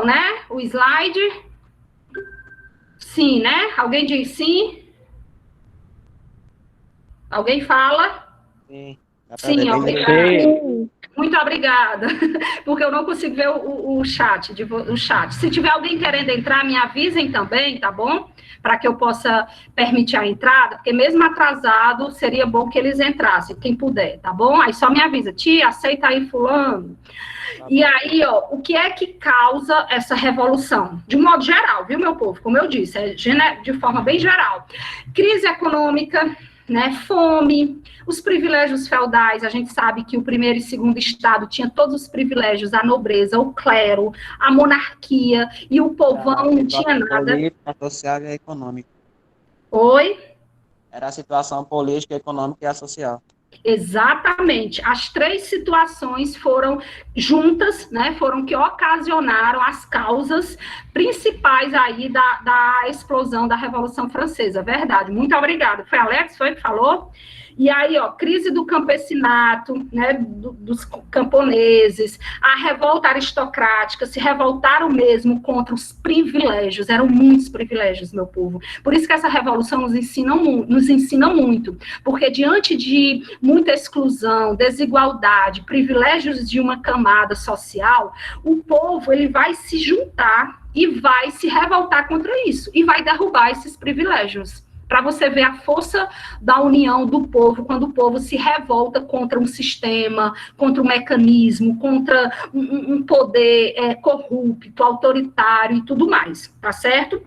então, né? O slide. Sim, né? Alguém diz sim? Alguém fala? Sim. Sim, obrigada. Muito obrigada, porque eu não consigo ver o chat, o chat. Se tiver alguém querendo entrar, me avisem também, tá bom? Para que eu possa permitir a entrada, porque mesmo atrasado, seria bom que eles entrassem, quem puder, tá bom? Aí só me avisa, tia, aceita aí fulano. E aí, ó, o que é que causa essa revolução? De um modo geral, viu, meu povo? Como eu disse, de forma bem geral. Crise econômica, né, fome, os privilégios feudais, a gente sabe que o primeiro e segundo estado tinha todos os privilégios, a nobreza, o clero, a monarquia, e o povão não tinha nada. Política, social e econômica. Oi? Era a situação política, econômica e social. Exatamente. As três situações foram juntas, né? Foram que ocasionaram as causas principais aí da explosão da Revolução Francesa. Verdade. Muito obrigada. Foi Alex, foi que falou? E aí, ó, crise do campesinato, né, dos camponeses, a revolta aristocrática, se revoltaram mesmo contra os privilégios, eram muitos privilégios, meu povo. Por isso que essa revolução nos ensina muito, porque diante de muita exclusão, desigualdade, privilégios de uma camada social, o povo ele vai se juntar e vai se revoltar contra isso, e vai derrubar esses privilégios. Para você ver a força da união do povo, quando o povo se revolta contra um sistema, contra um mecanismo, contra um poder corrupto, autoritário e tudo mais, tá certo?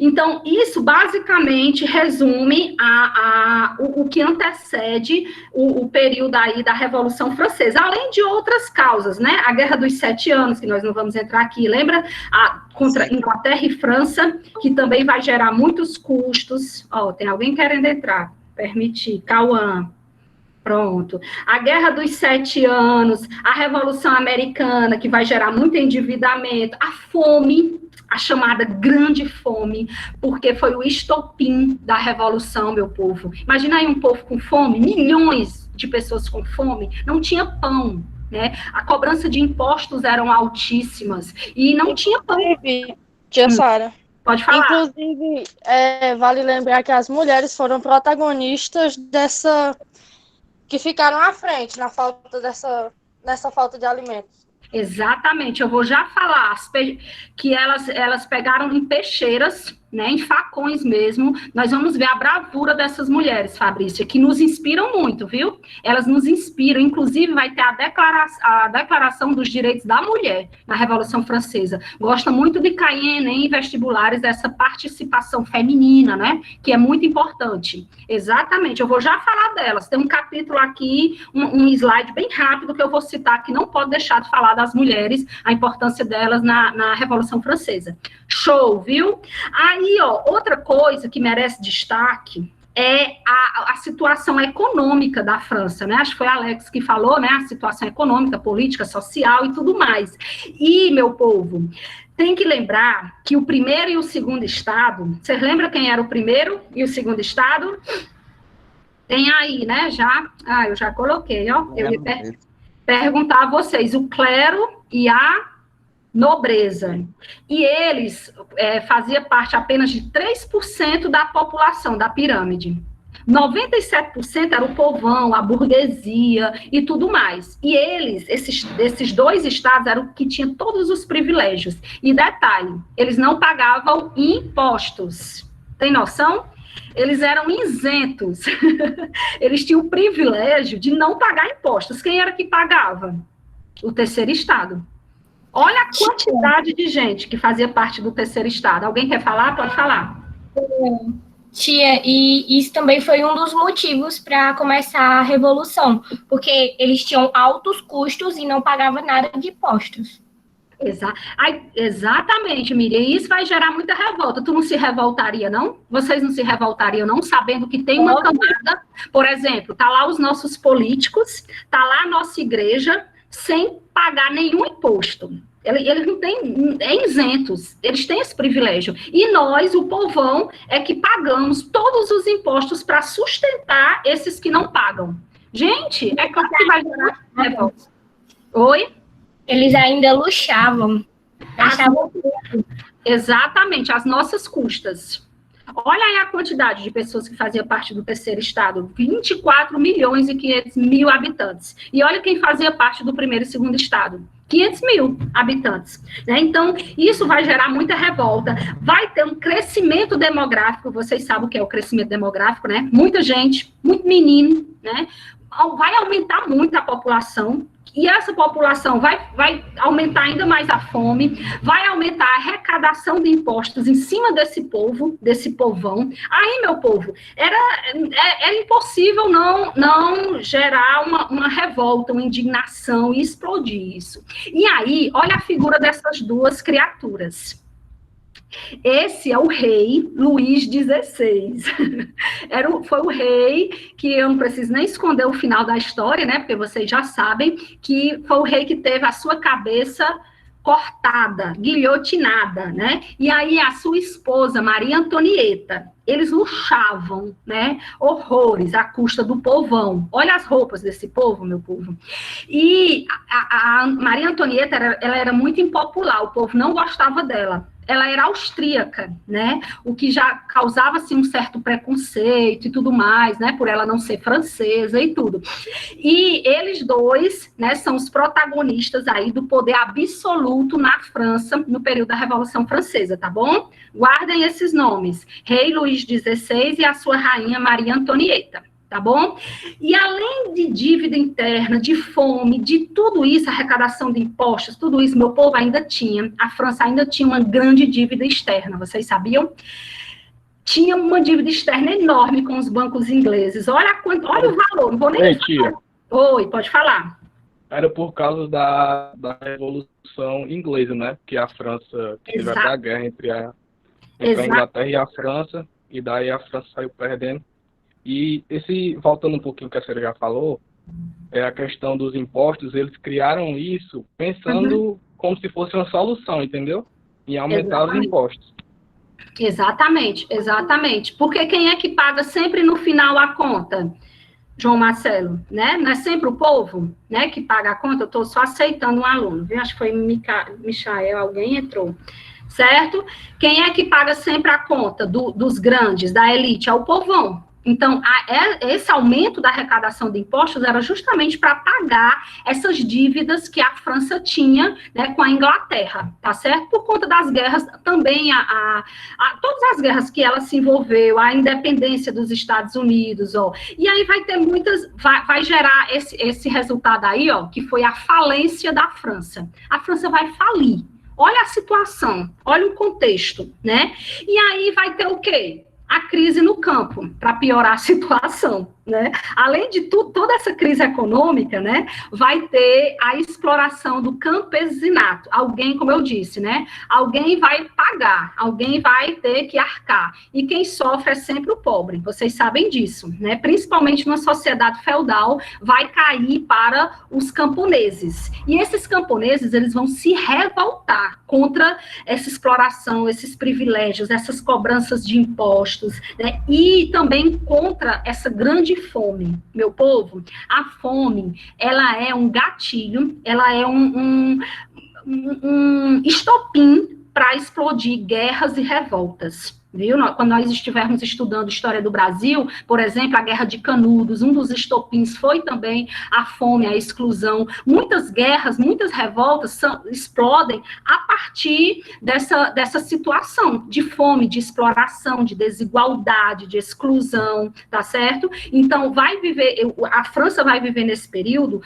Então, isso basicamente resume o que antecede o período aí da Revolução Francesa, além de outras causas, né? A Guerra dos 7 Anos, que nós não vamos entrar aqui, lembra? Contra Inglaterra e França, que também vai gerar muitos custos. Ó, tem alguém querendo entrar? Permitir. Cauã. Pronto. A Guerra dos 7 Anos, a Revolução Americana, que vai gerar muito endividamento, a fome, a chamada Grande Fome, porque foi o estopim da Revolução, meu povo. Imagina aí um povo com fome, milhões de pessoas com fome, não tinha pão, né? A cobrança de impostos eram altíssimas e não tinha pão. Tia Sara. Pode falar. Inclusive, vale lembrar que as mulheres foram protagonistas que ficaram à frente nessa falta de alimentos. Exatamente, eu vou já falar que elas pegaram em peixeiras, né, em facões mesmo. Nós vamos ver a bravura dessas mulheres, Fabrícia, que nos inspiram muito, viu? Elas nos inspiram, inclusive vai ter a declaração dos direitos da mulher na Revolução Francesa. Gosta muito de cair em vestibulares dessa participação feminina, né, que é muito importante. Exatamente, eu vou já falar delas. Tem um capítulo aqui, um slide bem rápido que eu vou citar, que não pode deixar de falar das mulheres, a importância delas na Revolução Francesa. Show, viu? Aí, ó, outra coisa que merece destaque é a situação econômica da França, né? Acho que foi a Alex que falou, né? A situação econômica, política, social e tudo mais. E, meu povo, tem que lembrar que o primeiro e o segundo estado, vocês lembram quem era o primeiro e o segundo estado? Tem aí, né? Eu já coloquei, ó. Eu ia perguntar a vocês, o clero e a nobreza. E eles faziam parte apenas de 3% da população da pirâmide. 97% era o povão, a burguesia e tudo mais. E esses dois estados eram que tinham todos os privilégios. E detalhe, eles não pagavam impostos. Tem noção? Eles eram isentos. Eles tinham o privilégio de não pagar impostos. Quem era que pagava? O terceiro estado. Olha a quantidade de gente que fazia parte do terceiro estado. Alguém quer falar? Pode falar. Tia, e isso também foi um dos motivos para começar a revolução, porque eles tinham altos custos e não pagavam nada de impostos. Exatamente, Miriam. Isso vai gerar muita revolta. Tu não se revoltaria, não? Vocês não se revoltariam, não? Sabendo que tem uma camada, por exemplo, tá lá os nossos políticos, tá lá a nossa igreja, sem pagar nenhum imposto. Eles não têm, isentos, eles têm esse privilégio. E nós, o povão, é que pagamos todos os impostos para sustentar esses que não pagam. Gente, é claro que vai gerar revolta. Oi? Eles ainda luxavam. Exatamente, às nossas custas. Olha aí a quantidade de pessoas que fazia parte do terceiro estado, 24 milhões e 500 mil habitantes. E olha quem fazia parte do primeiro e segundo estado, 500 mil habitantes. Né? Então, isso vai gerar muita revolta. Vai ter um crescimento demográfico, vocês sabem o que é o crescimento demográfico, né? Muita gente, muito menino, né? Vai aumentar muito a população, e essa população vai aumentar ainda mais a fome, vai aumentar a arrecadação de impostos em cima desse povo, desse povão. Aí, meu povo, era impossível não gerar uma revolta, uma indignação e explodir isso. E aí, olha a figura dessas duas criaturas. Esse é o rei Luís XVI. Foi o rei que eu não preciso nem esconder o final da história, né? Porque vocês já sabem que foi o rei que teve a sua cabeça cortada, guilhotinada, né? E aí a sua esposa, Maria Antonieta, eles luxavam, né? Horrores à custa do povão. Olha as roupas desse povo, meu povo. E a Maria Antonieta, ela era muito impopular, o povo não gostava dela. Ela era austríaca, né? O que já causava assim, um certo preconceito e tudo mais, né? Por ela não ser francesa e tudo. E eles dois, né, são os protagonistas aí do poder absoluto na França no período da Revolução Francesa, tá bom? Guardem esses nomes: Rei Luís XVI e a sua rainha Maria Antonieta. Tá bom? E além de dívida interna, de fome, de tudo isso, arrecadação de impostos, tudo isso, meu povo a França ainda tinha uma grande dívida externa, vocês sabiam? Tinha uma dívida externa enorme com os bancos ingleses. Olha o valor, não vou nem falar. Oi, pode falar. Era por causa da Revolução Inglesa, né? Que a França teve até a guerra entre a Inglaterra e a França, e daí a França saiu perdendo. E voltando um pouquinho ao que a senhora já falou, é a questão dos impostos, eles criaram isso pensando como se fosse uma solução, entendeu? Em aumentar os impostos. Exatamente. Porque quem é que paga sempre no final a conta, João Marcelo? Né? Não é sempre o povo, né, que paga a conta? Eu estou só aceitando um aluno, viu? Acho que foi Michael, alguém entrou. Certo? Quem é que paga sempre a conta dos grandes, da elite? É o povão. Então, esse aumento da arrecadação de impostos era justamente para pagar essas dívidas que a França tinha, né, com a Inglaterra, tá certo? Por conta das guerras, também todas as guerras que ela se envolveu, a independência dos Estados Unidos, ó. E aí vai ter vai gerar esse resultado aí, ó, que foi a falência da França. A França vai falir. Olha a situação, olha o contexto, né? E aí vai ter o quê? A crise no campo, para piorar a situação, né? Além de toda essa crise econômica, né, vai ter a exploração do campesinato. Alguém, como eu disse, né, alguém vai pagar, alguém vai ter que arcar. E quem sofre é sempre o pobre, vocês sabem disso, né? Principalmente numa sociedade feudal, vai cair para os camponeses. E esses camponeses, eles vão se revoltar contra essa exploração, esses privilégios, essas cobranças de impostos, né? E também contra essa grande fome. Meu povo, a fome, ela é um gatilho, ela é um estopim para explodir guerras e revoltas. Viu? Quando nós estivermos estudando história do Brasil, por exemplo, a Guerra de Canudos, um dos estopins foi também a fome, a exclusão. Muitas guerras, muitas revoltas explodem a partir dessa situação de fome, de exploração, de desigualdade, de exclusão, tá certo? Então, a França vai viver nesse período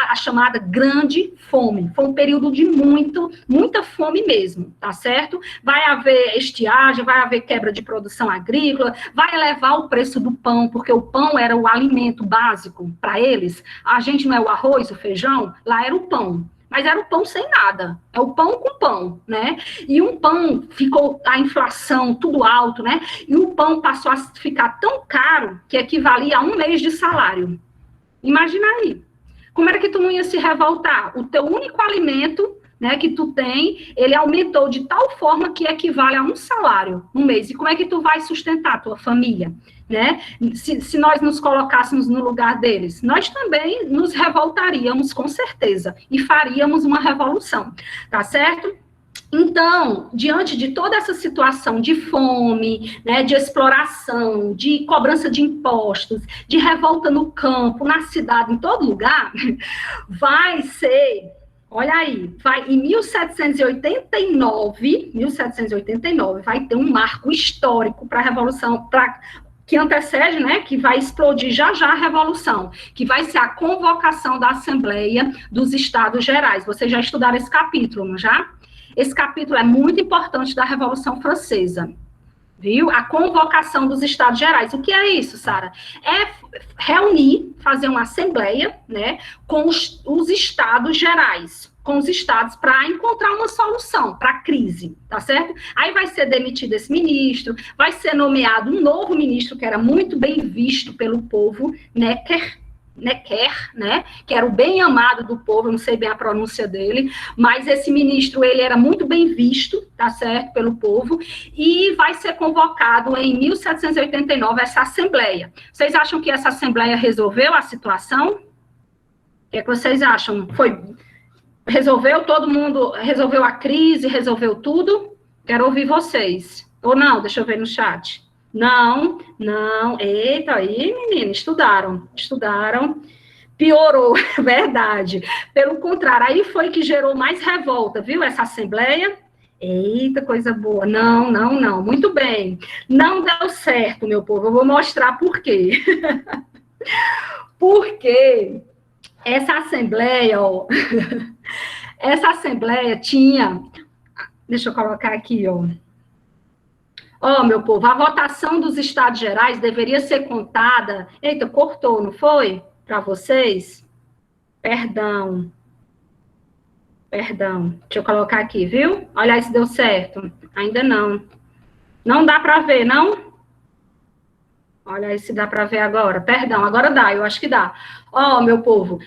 a chamada Grande Fome. Foi um período de muita fome mesmo, tá certo? Vai haver estiagem, vai haver quebra de produção agrícola, vai elevar o preço do pão, porque o pão era o alimento básico para eles. A gente não é o arroz, o feijão, lá era o pão. Mas era o pão sem nada, é o pão com pão, né? E um pão, ficou a inflação, tudo alto, né? E o pão passou a ficar tão caro que equivalia a 1 mês de salário. Imagina aí, como era que tu não ia se revoltar? O teu único alimento, né, que tu tem, ele aumentou de tal forma que equivale a 1 salário no mês. E como é que tu vai sustentar a tua família, né? Se nós nos colocássemos no lugar deles, nós também nos revoltaríamos, com certeza, e faríamos uma revolução, tá certo? Então, diante de toda essa situação de fome, né, de exploração, de cobrança de impostos, de revolta no campo, na cidade, em todo lugar, vai ser, olha aí, em 1789, vai ter um marco histórico para a Revolução, que antecede, né, que vai explodir já a Revolução, que vai ser a convocação da Assembleia dos Estados Gerais. Vocês já estudaram esse capítulo, não já? Esse capítulo é muito importante da Revolução Francesa, viu? A convocação dos Estados Gerais. O que é isso, Sara? É reunir, fazer uma assembleia, né, com os Estados Gerais, com os estados, para encontrar uma solução para a crise, tá certo? Aí vai ser demitido esse ministro, vai ser nomeado um novo ministro, que era muito bem visto pelo povo, Necker, né, que era o bem amado do povo, eu não sei bem a pronúncia dele, mas esse ministro, ele era muito bem visto, tá certo, pelo povo, e vai ser convocado em 1789 essa assembleia. Vocês acham que essa assembleia resolveu a situação? O que é que vocês acham? Resolveu todo mundo, resolveu a crise, resolveu tudo? Quero ouvir vocês. Ou não, deixa eu ver no chat. Não, eita, aí, menina, estudaram, piorou, verdade. Pelo contrário, aí foi que gerou mais revolta, viu, essa assembleia? Eita, coisa boa, não, muito bem. Não deu certo, meu povo, eu vou mostrar por quê. Porque essa assembleia, ó, essa assembleia tinha, deixa eu colocar aqui, ó, meu povo, a votação dos Estados Gerais deveria ser contada... Eita, cortou, não foi? Para vocês? Perdão. Deixa eu colocar aqui, viu? Olha aí se deu certo. Ainda não. Não dá para ver, não? Olha aí se dá para ver agora. Perdão, agora dá, eu acho que dá. Meu povo,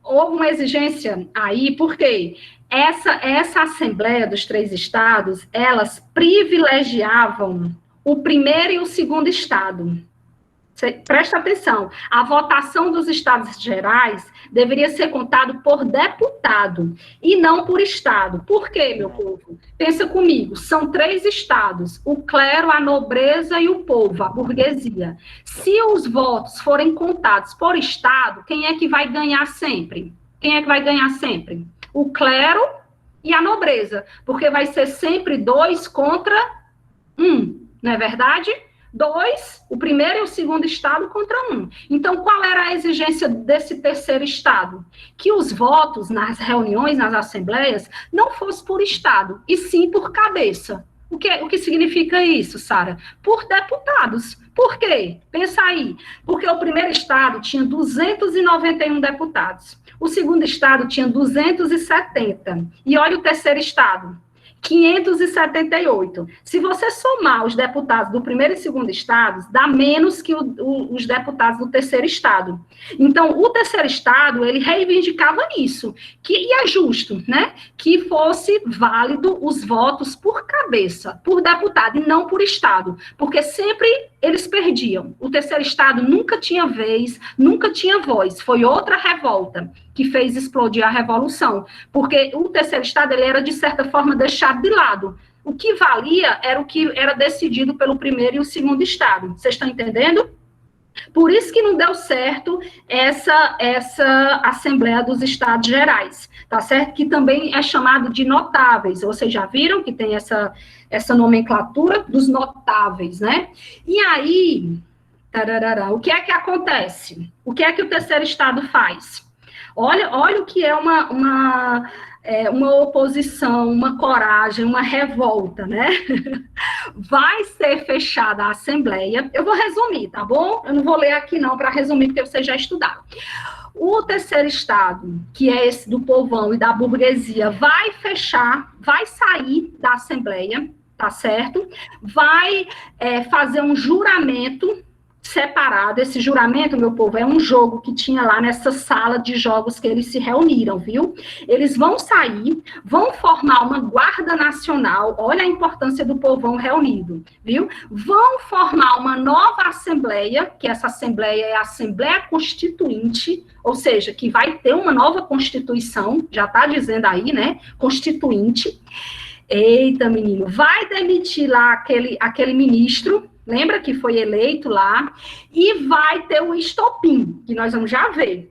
houve uma exigência aí, por quê? Essa Assembleia dos 3 estados, elas privilegiavam o primeiro e o segundo estado. Presta atenção, a votação dos Estados Gerais deveria ser contada por deputado e não por estado. Por quê, meu povo? Pensa comigo, são 3 estados, o clero, a nobreza e o povo, a burguesia. Se os votos forem contados por estado, quem é que vai ganhar sempre? O clero e a nobreza, porque vai ser sempre 2 contra 1, não é verdade? 2, o primeiro e o segundo estado contra 1. Então, qual era a exigência desse terceiro estado? Que os votos nas reuniões, nas assembleias, não fossem por estado, e sim por cabeça. O que significa isso, Sara? Por deputados. Por quê? Pensa aí. Porque o primeiro estado tinha 291 deputados. O segundo estado tinha 270. E olha o terceiro estado, 578. Se você somar os deputados do primeiro e segundo estado, dá menos que os deputados do terceiro estado. Então, o terceiro estado, ele reivindicava isso, e é justo, né, que fosse válido os votos por cabeça, por deputado, e não por estado, porque sempre eles perdiam. O terceiro estado nunca tinha vez, nunca tinha voz. Foi outra revolta que fez explodir a Revolução, porque o terceiro estado, ele era, de certa forma, deixado de lado. O que valia era o que era decidido pelo primeiro e o segundo estado. Vocês estão entendendo? Por isso que não deu certo essa Assembleia dos Estados Gerais, tá certo? Que também é chamado de notáveis. Vocês já viram que tem essa nomenclatura dos notáveis, né? E aí, o que é que acontece? O que é que o terceiro estado faz? Olha o que é uma oposição, uma coragem, uma revolta, né? Vai ser fechada a Assembleia. Eu vou resumir, tá bom? Eu não vou ler aqui, não, para resumir, porque vocês já estudaram. O terceiro estado, que é esse do povão e da burguesia, vai sair da Assembleia, tá certo? Vai fazer um juramento separado. Esse juramento, meu povo, é um jogo que tinha lá nessa sala de jogos que eles se reuniram, viu? Eles vão sair, vão formar uma guarda Guarda Nacional, olha a importância do povão reunido, viu? Vão formar uma nova assembleia, que essa assembleia é a Assembleia Constituinte, ou seja, que vai ter uma nova Constituição, já está dizendo aí, né? Constituinte. Eita, menino, vai demitir lá aquele ministro, lembra que foi eleito lá, e vai ter o estopim, que nós vamos já ver.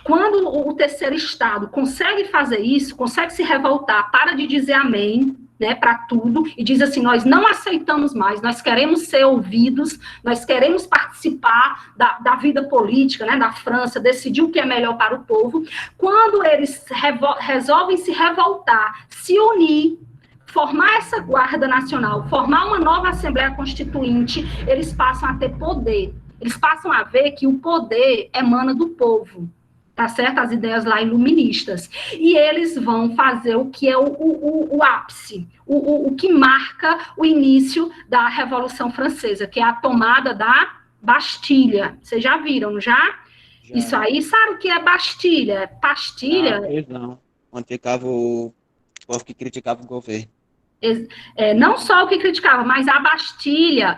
Quando o terceiro estado consegue fazer isso, consegue se revoltar, para de dizer amém, né, para tudo, e diz assim, nós não aceitamos mais, nós queremos ser ouvidos, nós queremos participar da vida política, né, da França, decidir o que é melhor para o povo. Quando eles resolvem se revoltar, se unir, formar essa Guarda Nacional, formar uma nova Assembleia Constituinte, eles passam a ter poder, eles passam a ver que o poder emana do povo, tá certo? As ideias lá iluministas. E eles vão fazer o que é o ápice, o que marca o início da Revolução Francesa, que é a tomada da Bastilha. Vocês já viram, já? Isso aí, sabe o que é Bastilha? Pastilha? Não, onde ficava o povo que criticava o governo. Não só o que criticava, mas a Bastilha,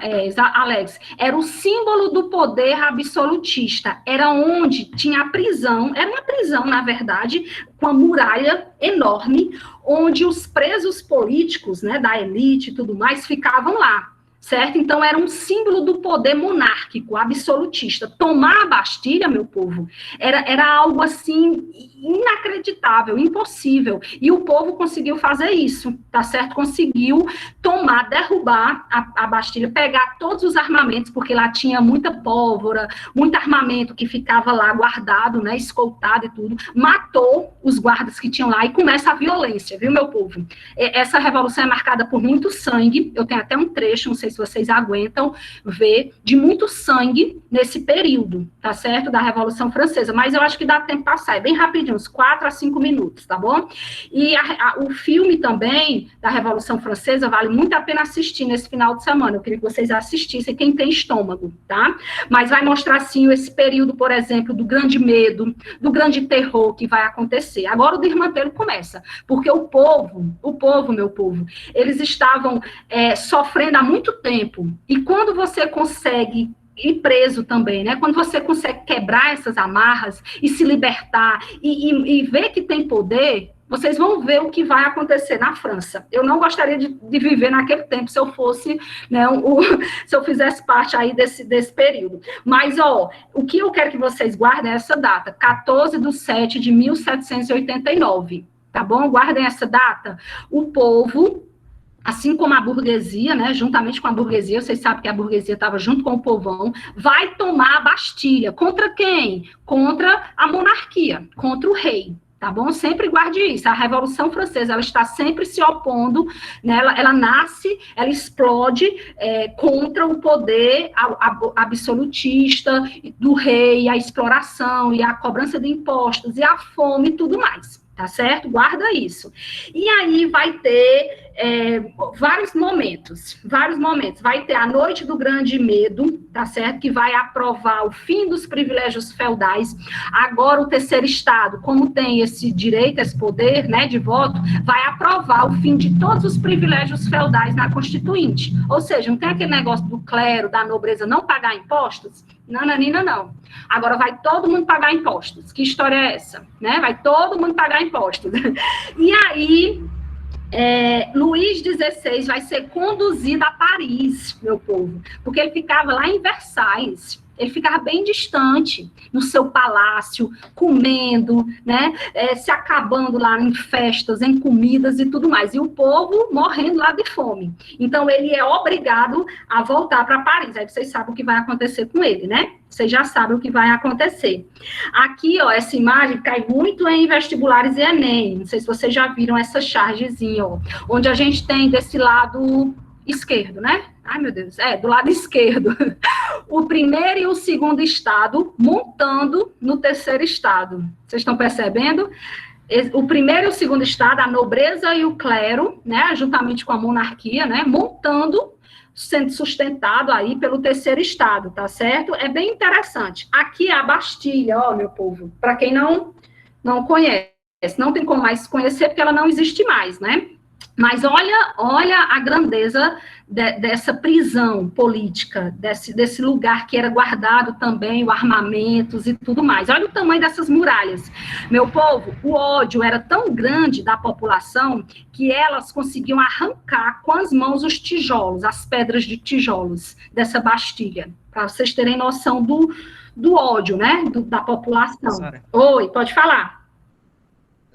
Alex, era o símbolo do poder absolutista, era onde tinha a prisão, era uma prisão, na verdade, com a muralha enorme, onde os presos políticos, né, da elite e tudo mais, ficavam lá, certo? Então, era um símbolo do poder monárquico, absolutista. Tomar a Bastilha, meu povo, era algo, assim, inacreditável, impossível. E o povo conseguiu fazer isso, tá certo? Conseguiu tomar, derrubar a Bastilha, pegar todos os armamentos, porque lá tinha muita pólvora, muito armamento que ficava lá guardado, né, escoltado e tudo. Matou os guardas que tinham lá e começa a violência, viu, meu povo? Essa revolução é marcada por muito sangue. Eu tenho até um trecho, não sei se vocês aguentam ver, de muito sangue nesse período, tá certo? Da Revolução Francesa, mas eu acho que dá tempo de passar, é bem rapidinho, uns 4 a 5 minutos, tá bom? E o filme também, da Revolução Francesa, vale muito a pena assistir nesse final de semana, eu queria que vocês assistissem, quem tem estômago, tá? Mas vai mostrar, assim, esse período, por exemplo, do grande medo, do grande terror que vai acontecer. Agora o desmantelo começa, porque o povo, meu povo, eles estavam sofrendo há muito tempo, e quando você consegue ir preso também, né? Quando você consegue quebrar essas amarras e se libertar e ver que tem poder, vocês vão ver o que vai acontecer na França. Eu não gostaria de viver naquele tempo se eu fosse, né, se eu fizesse parte aí desse período. Mas, ó, o que eu quero que vocês guardem é essa data, 14/7/1789, tá bom? Guardem essa data. O povo, assim como a burguesia, né, juntamente com a burguesia, vocês sabem que a burguesia estava junto com o povão, vai tomar a Bastilha. Contra quem? Contra a monarquia, contra o rei, tá bom? Sempre guarde isso. A Revolução Francesa, ela está sempre se opondo, né, ela nasce, ela explode contra o poder absolutista do rei, a exploração e a cobrança de impostos e a fome e tudo mais. Tá certo? Guarda isso. E aí vai ter vários momentos. Vai ter a Noite do Grande Medo, tá certo? Que vai aprovar o fim dos privilégios feudais. Agora o terceiro estado, como tem esse direito, esse poder, né, de voto, vai aprovar o fim de todos os privilégios feudais na Constituinte. Ou seja, não tem aquele negócio do clero, da nobreza não pagar impostos? Nananina, não. Agora vai todo mundo pagar impostos. Que história é essa? Né? Vai todo mundo pagar impostos. E aí, Luís XVI vai ser conduzido a Paris, meu povo, porque ele ficava lá em Versailles. Ele ficava bem distante, no seu palácio, comendo, né, se acabando lá em festas, em comidas e tudo mais. E o povo morrendo lá de fome. Então, ele é obrigado a voltar para Paris. Aí vocês sabem o que vai acontecer com ele, né? Vocês já sabem o que vai acontecer. Aqui, ó, essa imagem cai muito em vestibulares e Enem. Não sei se vocês já viram essa chargezinha, ó, onde a gente tem desse lado esquerdo, né? Ai, meu Deus, do lado esquerdo. O primeiro e o segundo estado montando no terceiro estado. Vocês estão percebendo? O primeiro e o segundo estado, a nobreza e o clero, né, juntamente com a monarquia, né, montando, sendo sustentado aí pelo terceiro estado, tá certo? É bem interessante. Aqui é a Bastilha, ó, meu povo, para quem não conhece, não tem como mais conhecer, porque ela não existe mais, né? Mas olha a grandeza dessa prisão política, desse lugar que era guardado também, o armamentos e tudo mais. Olha o tamanho dessas muralhas. Meu povo, o ódio era tão grande da população que elas conseguiam arrancar com as mãos os tijolos, as pedras de tijolos dessa Bastilha, para vocês terem noção do ódio, né, da população. Sara, Oi, pode falar.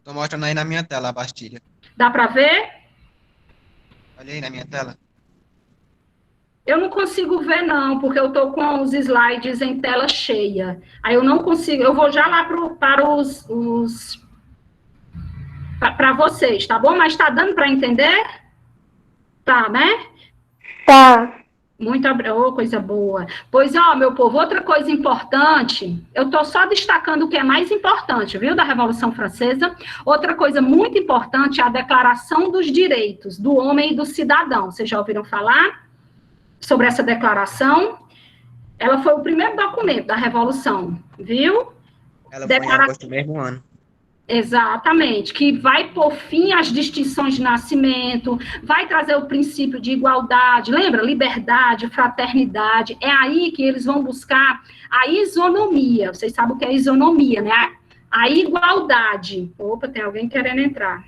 eu tô mostrando aí na minha tela a Bastilha. Dá para ver? Olha aí na minha tela. Eu não consigo ver, não, porque eu estou com os slides em tela cheia. Aí eu não consigo, eu vou já lá para vocês, tá bom? Mas está dando para entender? Tá, né? Tá. Muito coisa boa. Pois, ó, meu povo, outra coisa importante, eu estou só destacando o que é mais importante, viu, da Revolução Francesa. Outra coisa muito importante é a Declaração dos Direitos do Homem e do Cidadão. Vocês já ouviram falar sobre essa declaração? Ela foi o primeiro documento da Revolução, viu? Ela foi em agosto do mesmo ano. Exatamente, que vai pôr fim às distinções de nascimento, vai trazer o princípio de igualdade, lembra? Liberdade, fraternidade, é aí que eles vão buscar a isonomia, vocês sabem o que é isonomia, né? A igualdade. Opa, tem alguém querendo entrar.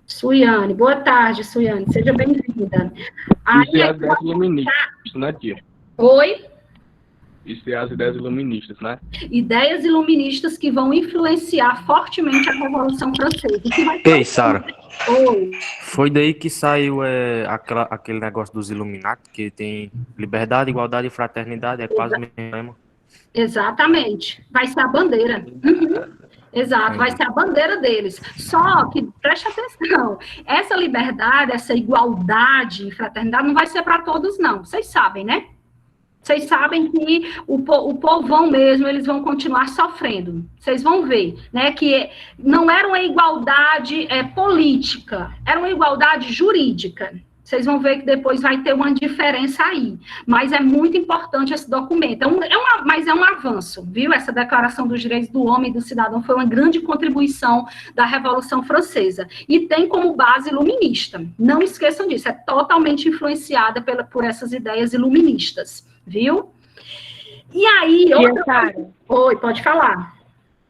Suiane, boa tarde, Suiane, seja bem-vinda. Isso é as ideias iluministas, né, tia? Oi? Isso é as ideias iluministas, né? Ideias iluministas que vão influenciar fortemente a Revolução Francesa. Ei, Sara, Oi. foi daí que saiu aquele negócio dos Illuminati, que tem liberdade, igualdade e fraternidade, é quase o mesmo tema. Exatamente. Vai ser a bandeira. Uhum. Exato, vai ser a bandeira deles. Só que, preste atenção, essa liberdade, essa igualdade e fraternidade não vai ser para todos, não. Vocês sabem, né? Vocês sabem que o povão mesmo, eles vão continuar sofrendo. Vocês vão ver, né, que não era uma igualdade política, era uma igualdade jurídica. Vocês vão ver que depois vai ter uma diferença aí. Mas é muito importante esse documento. Mas é um avanço, viu? Essa Declaração dos Direitos do Homem e do Cidadão foi uma grande contribuição da Revolução Francesa. E tem como base iluminista. Não esqueçam disso, é totalmente influenciada por essas ideias iluministas. Viu? E aí... Oi, pode falar.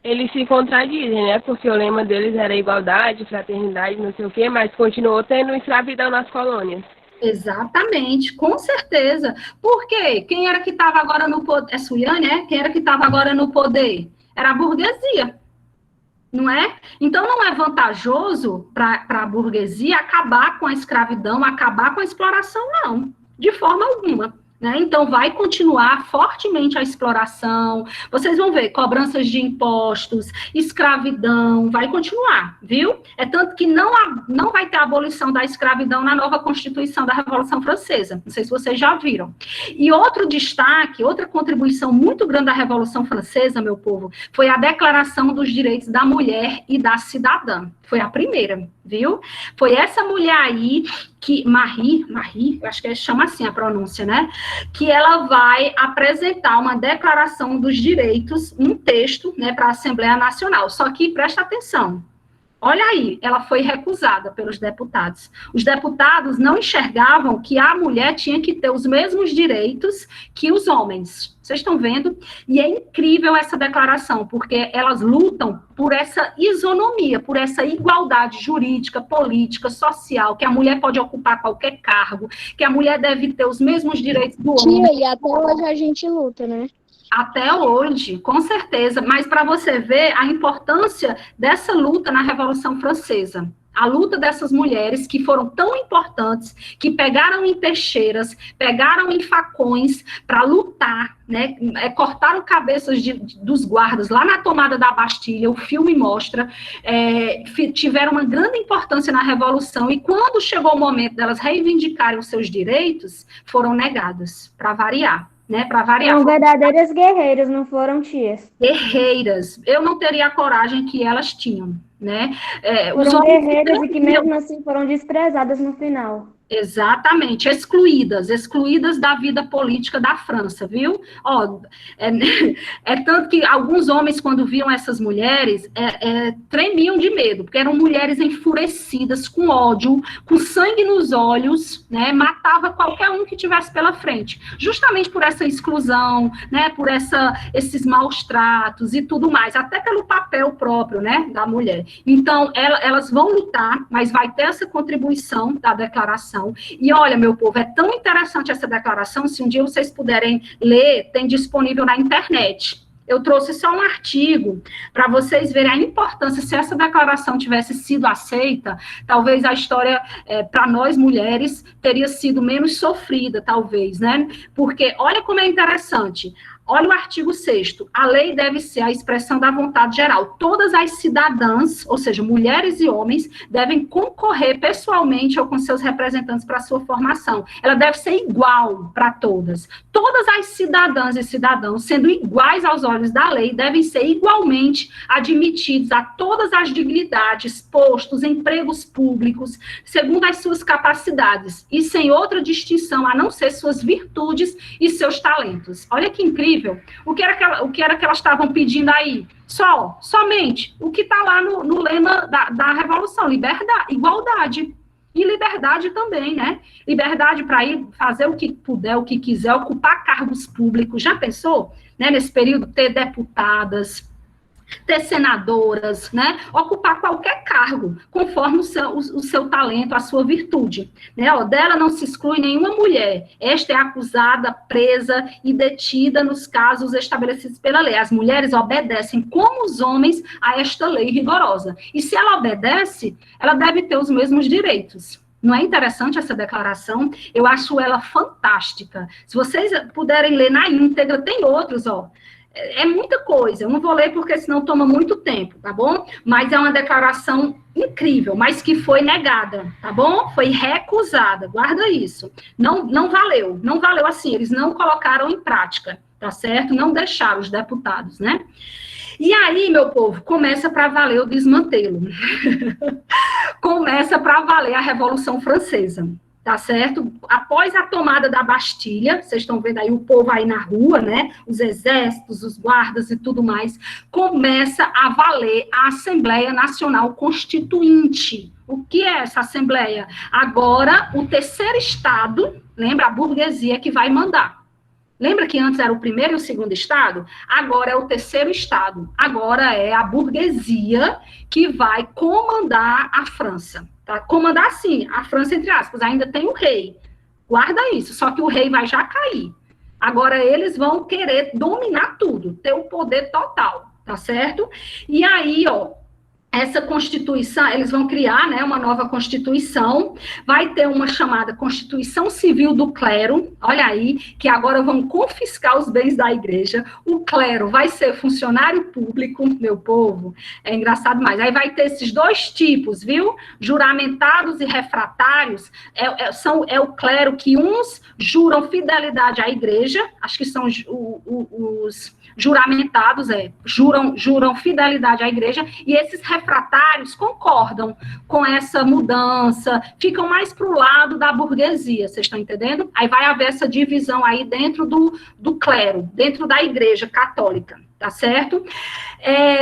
Eles se contradizem, né? Porque o lema deles era igualdade, fraternidade, não sei o quê, mas continuou tendo escravidão nas colônias. Exatamente, com certeza. Por quê? Quem era que estava agora no poder? É Suiane, é? Quem era que estava agora no poder? Era a burguesia, não é? Então, não é vantajoso para a burguesia acabar com a escravidão, acabar com a exploração, não. De forma alguma. Né? Então, vai continuar fortemente a exploração, vocês vão ver, cobranças de impostos, escravidão, vai continuar, viu? É tanto que não vai ter abolição da escravidão na nova Constituição da Revolução Francesa, não sei se vocês já viram. E outro destaque, outra contribuição muito grande da Revolução Francesa, meu povo, foi a Declaração dos Direitos da Mulher e da Cidadã. Foi a primeira, viu? Foi essa mulher aí, que Marie, eu acho que chama assim a pronúncia, né? Que ela vai apresentar uma declaração dos direitos, um texto, né, para a Assembleia Nacional. Só que, presta atenção, olha aí, ela foi recusada pelos deputados. Os deputados não enxergavam que a mulher tinha que ter os mesmos direitos que os homens. Vocês estão vendo? E é incrível essa declaração, porque elas lutam por essa isonomia, por essa igualdade jurídica, política, social, que a mulher pode ocupar qualquer cargo, que a mulher deve ter os mesmos direitos do homem. Tia, e até hoje a gente luta, né? Até hoje, com certeza. Mas para você ver a importância dessa luta na Revolução Francesa. A luta dessas mulheres que foram tão importantes, que pegaram em peixeiras, pegaram em facões para lutar, né? Cortaram cabeças dos guardas lá na tomada da Bastilha, o filme mostra, tiveram uma grande importância na Revolução, e quando chegou o momento delas reivindicarem os seus direitos, foram negadas, para variar. Né, para variar. São verdadeiras guerreiras, não foram tias. Guerreiras. Eu não teria a coragem que elas tinham, né? Foram guerreiras e que mesmo assim foram desprezadas no final. Exatamente, excluídas da vida política da França, viu? Ó, é tanto que alguns homens, quando viam essas mulheres, tremiam de medo, porque eram mulheres enfurecidas, com ódio, com sangue nos olhos, né? Matava qualquer um que tivesse pela frente, justamente por essa exclusão, né? Por esses maus tratos e tudo mais, até pelo papel próprio, né? Da mulher. Então, elas vão lutar, mas vai ter essa contribuição da declaração. E olha, meu povo, é tão interessante essa declaração, se um dia vocês puderem ler, tem disponível na internet. Eu trouxe só um artigo para vocês verem a importância, se essa declaração tivesse sido aceita, talvez a história, para nós mulheres, teria sido menos sofrida, talvez, né? Porque olha como é interessante. Olha o artigo 6º. A lei deve ser a expressão da vontade geral. Todas as cidadãs, ou seja, mulheres e homens, devem concorrer pessoalmente ou com seus representantes para a sua formação. Ela deve ser igual para todas. Todas as cidadãs e cidadãos, sendo iguais aos olhos da lei, devem ser igualmente admitidos a todas as dignidades, postos, empregos públicos, segundo as suas capacidades, e sem outra distinção, a não ser suas virtudes e seus talentos. Olha que incrível. O que era que elas estavam pedindo aí? Somente o que está lá no lema da Revolução, liberdade, igualdade. E liberdade também, né? Liberdade para ir fazer o que puder, o que quiser, ocupar cargos públicos. Já pensou? Né, nesse período, ter deputadas, ter senadoras, né? Ocupar qualquer cargo, conforme o seu talento, a sua virtude. Né? Ó, dela não se exclui nenhuma mulher. Esta é acusada, presa e detida nos casos estabelecidos pela lei. As mulheres obedecem, como os homens, a esta lei rigorosa. E se ela obedece, ela deve ter os mesmos direitos. Não é interessante essa declaração? Eu acho ela fantástica. Se vocês puderem ler na íntegra, tem outros, ó. É muita coisa, eu não vou ler porque senão toma muito tempo, tá bom? Mas é uma declaração incrível, mas que foi negada, tá bom? Foi recusada, guarda isso. Não valeu assim, eles não colocaram em prática, tá certo? Não deixaram os deputados, né? E aí, meu povo, começa para valer o desmantelo. Começa para valer a Revolução Francesa. Tá certo? Após a tomada da Bastilha, vocês estão vendo aí o povo aí na rua, né? Os exércitos, os guardas e tudo mais, começa a valer a Assembleia Nacional Constituinte. O que é essa Assembleia? Agora, o terceiro Estado, lembra, a burguesia que vai mandar. Lembra que antes era o primeiro e o segundo Estado? Agora é o terceiro Estado. Agora é a burguesia que vai comandar a França. Tá? Comandar, sim, a França, entre aspas, ainda tem o rei. Guarda isso, só que o rei vai já cair. Agora eles vão querer dominar tudo, ter o poder total, tá certo? E aí, ó, essa Constituição, eles vão criar, né, uma nova Constituição, vai ter uma chamada Constituição Civil do Clero, olha aí, que agora vão confiscar os bens da igreja, o clero vai ser funcionário público, meu povo, é engraçado mais, aí vai ter esses dois tipos, viu, juramentados e refratários, é o clero que uns juram fidelidade à igreja, acho que são os juramentados, juram fidelidade à igreja, e esses refratários concordam com essa mudança, ficam mais para o lado da burguesia, vocês estão entendendo? Aí vai haver essa divisão aí dentro do clero, dentro da igreja católica, tá certo?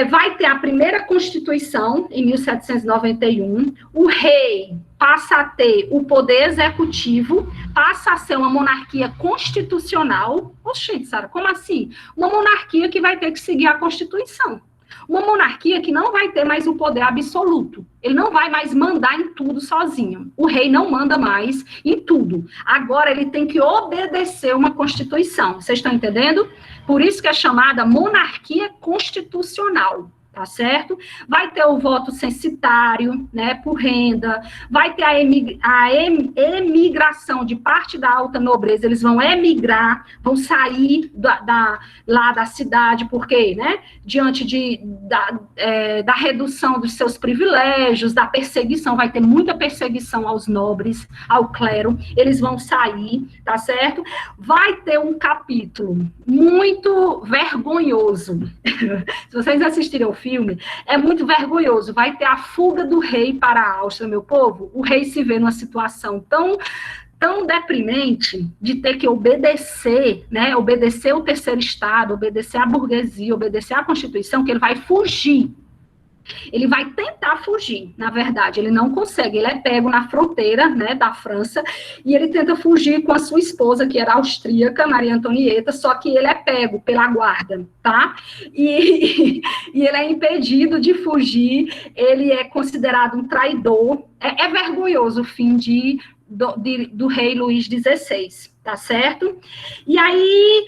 Vai ter a primeira Constituição, em 1791, o rei passa a ter o poder executivo, passa a ser uma monarquia constitucional. Oxente, Sara, como assim? Uma monarquia que vai ter que seguir a Constituição. Uma monarquia que não vai ter mais o poder absoluto. Ele não vai mais mandar em tudo sozinho. O rei não manda mais em tudo. Agora ele tem que obedecer uma Constituição. Vocês estão entendendo? Por isso que é chamada monarquia constitucional. Tá certo? Vai ter o voto censitário, né, por renda, vai ter a emigração de parte da alta nobreza, eles vão emigrar, vão sair lá da cidade, porque, né, diante da redução dos seus privilégios, da perseguição, vai ter muita perseguição aos nobres, ao clero, eles vão sair, tá certo? Vai ter um capítulo muito vergonhoso. Se vocês assistirem o filme, é muito vergonhoso. Vai ter a fuga do rei para a Áustria, meu povo. O rei se vê numa situação tão deprimente de ter que obedecer, né? Obedecer o terceiro estado, obedecer à burguesia, obedecer à Constituição, que ele vai fugir. Ele vai tentar fugir, na verdade, ele não consegue, ele é pego na fronteira, né, da França, e ele tenta fugir com a sua esposa, que era austríaca, Maria Antonieta, só que ele é pego pela guarda, tá? E ele é impedido de fugir, ele é considerado um traidor, é vergonhoso o fim do rei Luís XVI, tá certo? E aí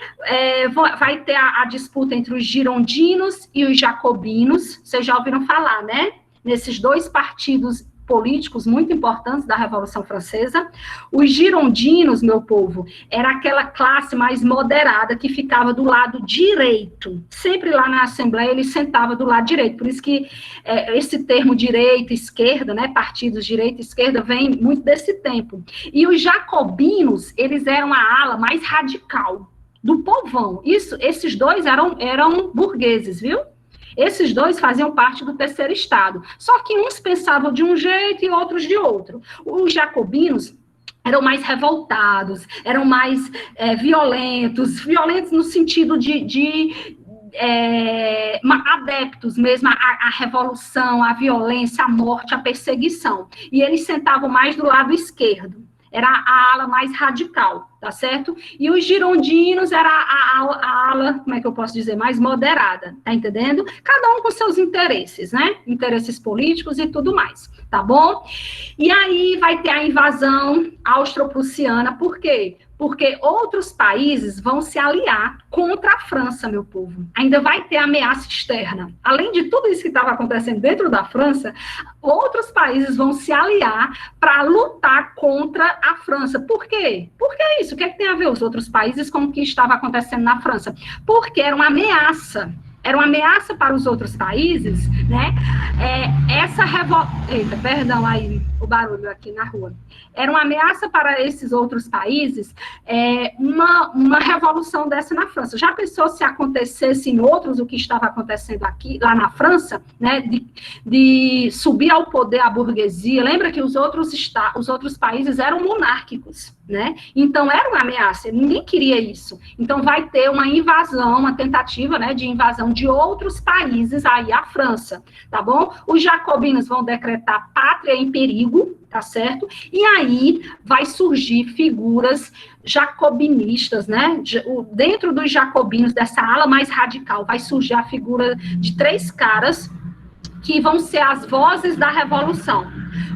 vai ter a disputa entre os girondinos e os jacobinos, vocês já ouviram falar, né? Nesses dois partidos políticos muito importantes da Revolução Francesa. Os girondinos, meu povo, era aquela classe mais moderada que ficava do lado direito. Sempre lá na Assembleia ele sentava do lado direito. Por isso que esse termo direita e esquerda, né, partidos direita e esquerda, vem muito desse tempo. E os jacobinos, eles eram a ala mais radical do povão. Esses dois eram burgueses, viu? Esses dois faziam parte do terceiro estado, só que uns pensavam de um jeito e outros de outro. Os jacobinos eram mais revoltados, eram mais violentos no sentido de adeptos mesmo à revolução, à violência, à morte, à perseguição. E eles sentavam mais do lado esquerdo. Era a ala mais radical, tá certo? E os girondinos era a ala, como é que eu posso dizer, mais moderada, tá entendendo? Cada um com seus interesses, né? Interesses políticos e tudo mais, tá bom? E aí vai ter a invasão austro-prussiana, por quê? Porque outros países vão se aliar contra a França, meu povo. Ainda vai ter ameaça externa. Além de tudo isso que estava acontecendo dentro da França, outros países vão se aliar para lutar contra a França. Por quê? Por que isso? O que é que tem a ver os outros países com o que estava acontecendo na França? Porque era uma ameaça. Era uma ameaça para os outros países, né? Essa revolta... Eita, perdão aí, o barulho aqui na rua. Era uma ameaça para esses outros países, uma revolução dessa na França. Já pensou se acontecesse em outros o que estava acontecendo aqui, lá na França, né? De subir ao poder a burguesia. Lembra que os outros países eram monárquicos, né? Então, era uma ameaça, ninguém queria isso. Então, vai ter uma invasão, uma tentativa, né, de invasão de outros países aí à França, tá bom? Os jacobinos vão decretar pátria em perigo, tá certo? E aí vai surgir figuras jacobinistas, né? Dentro dos jacobinos, dessa ala mais radical, vai surgir a figura de 3 caras que vão ser as vozes da revolução.